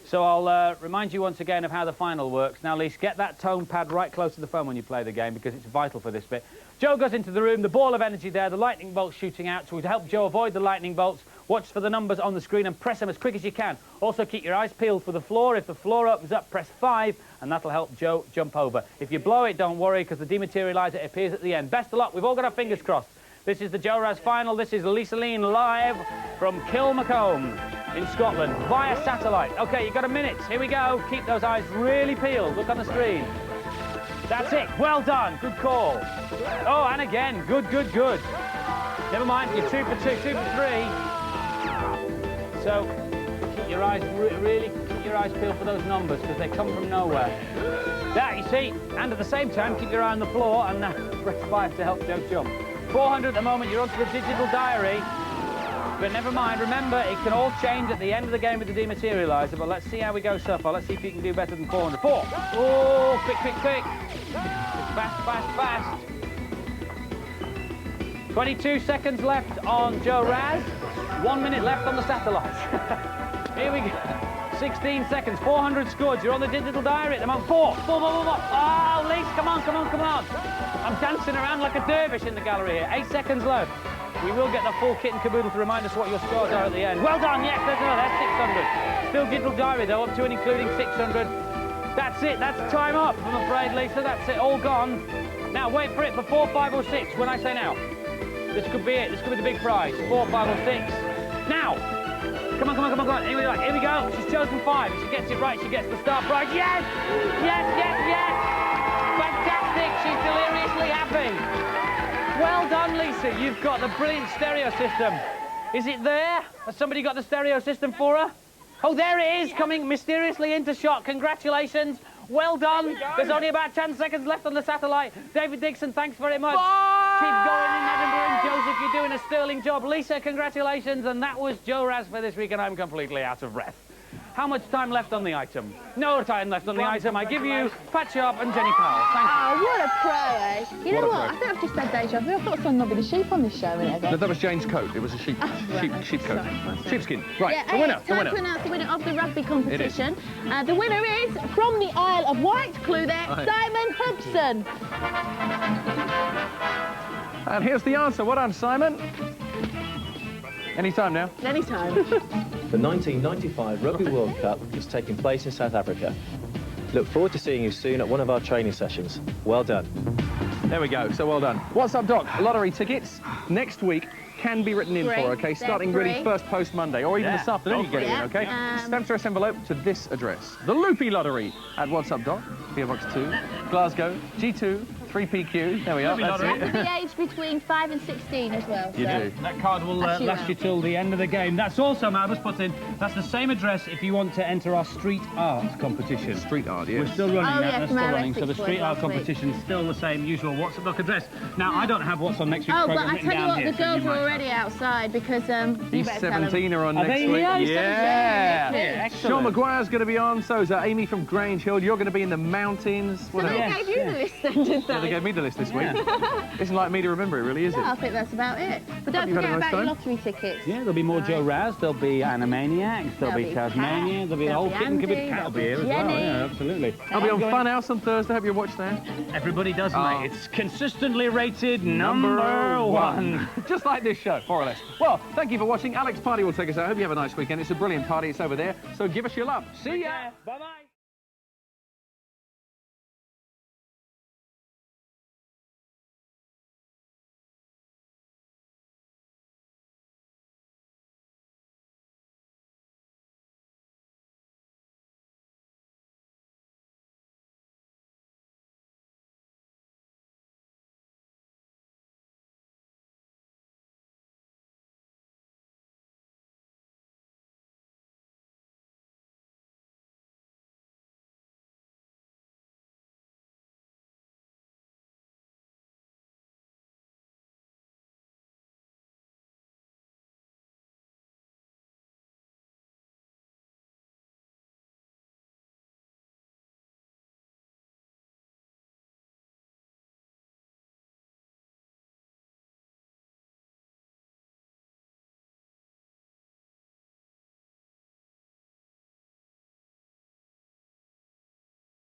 So I'll remind you once again of how the final works. Now, Lisa, get that tone pad right close to the phone when you play the game, because it's vital for this bit. Joe goes into the room, the ball of energy there, the lightning bolts shooting out. So to help Joe avoid the lightning bolts, Watch for the numbers on the screen and press them as quick as you can. Also, keep your eyes peeled for the floor. If the floor opens up, press 5, and that'll help Joe jump over. If you blow it, don't worry, because the dematerializer appears at the end. Best of luck. We've all got our fingers crossed. This is the Joe Raz final. This is Lisa Lean live from Kilmacombe in Scotland via satellite. OK, you've got a minute. Here we go. Keep those eyes really peeled. Look on the screen. That's it. Well done. Good call. Oh, and again. Good, good, good. Never mind. You're 2 for 2, 2 for 3. So keep your eyes really keep your eyes peeled for those numbers because they come from nowhere. There, you see. And at the same time, keep your eye on the floor and press 5 to help Joe jump. 400 at the moment. You're onto the digital diary. But never mind, remember, it can all change at the end of the game with the dematerializer, but let's see how we go so far. Let's see if you can do better than 400. 4! Oh, quick, quick, quick! Fast, fast, fast! 22 seconds left on Joe Raz. 1 minute left on the satellite. Here we go. 16 seconds, 400 scored. You're on the digital diary at the moment. 4, 4, 4, 4, 4. Oh, Lise, come on, come on, come on. I'm dancing around like a dervish in the gallery here. 8 seconds left. We will get the full kit and caboodle to remind us what your scores are at the end. Well done, yes, there's another, that's 600. Still digital diary though, up to and including 600. That's it, that's time up, I'm afraid, Lisa, that's it, all gone. Now, wait for it for 4, 5 or 6, when I say now. This could be it, this could be the big prize. 4, 5 or 6. Now! Come on, come on, come on, come on, here we go. She's chosen 5, if she gets it right, she gets the star prize. Yes! Yes, yes, yes! Fantastic, she's deliriously happy. Well done, Lisa. You've got the brilliant stereo system. Is it there? Has somebody got the stereo system for her? Oh, there it is, coming mysteriously into shot. Congratulations. Well done. There's only about 10 seconds left on the satellite. David Dixon, thanks very much. Bye. Keep going in Edinburgh, and Joseph, you're doing a sterling job. Lisa, congratulations. And that was Joe Raz for this week, and I'm completely out of breath. How much time left on the item? No time left on the item. I give you Pat Sharp and Jenny Powell. Thank you. Oh, what a pro, eh? You know what? I think I've just had deja vu. I thought someone might be the sheep on this show a minute ago. That was Jane's coat. It was a sheep, sheep coat. Sheepskin. Right, yeah, the winner. It's time to announce the winner of the rugby competition. The winner is, from the Isle of Wight, clue there, Simon Hobson. And here's the answer. Well done, Simon. Any time now. Any time. The 1995 Rugby World Cup is taking place in South Africa. Look forward to seeing you soon at one of our training sessions. Well done. There we go, so well done. What's up, Doc? Lottery tickets next week can be written in for, OK? Starting really first post Monday, or even this afternoon you get it in, OK? Stamp address envelope to this address. The Loopy Lottery at What's Up, Doc? PO Box 2, Glasgow, G2, 3PQ. There we are, that's it. And the age between 5 and 16 as well. You do. That card will last you till the end of the game. That's also, I must put in, that's the same address if you want to enter our street art competition. Street art, yes. We're still running that, yes, that's still running, so the street art competition is still the same usual What's Up Doc address. Now, I don't have what's on next week's programme but I tell you what, the girls are already outside because East 17 are on next week. Yeah. Sean Maguire's going to be on, so is Amy from Grange Hill. You're going to be in the mountains. So they gave you the list then, did they? Yeah, they gave me the list this week. Isn't like me to remember it, really, is it? I think that's about it. But don't forget about your lottery tickets. Yeah, there'll be more Joe Raz, there'll be Animaniacs, there'll be Tasmania, there'll be the whole kit and caboodle. Cat will be here as well, yeah, absolutely. I'll be on Funhouse on Thursday, hope you watch that. Everybody does, mate. It's consistently rated number 1. Just like this show, more or less. Well, thank you for watching. Alex Party will take us out. I hope you have a nice weekend. It's a brilliant party. It's over there, so give us your love. See ya! Bye-bye!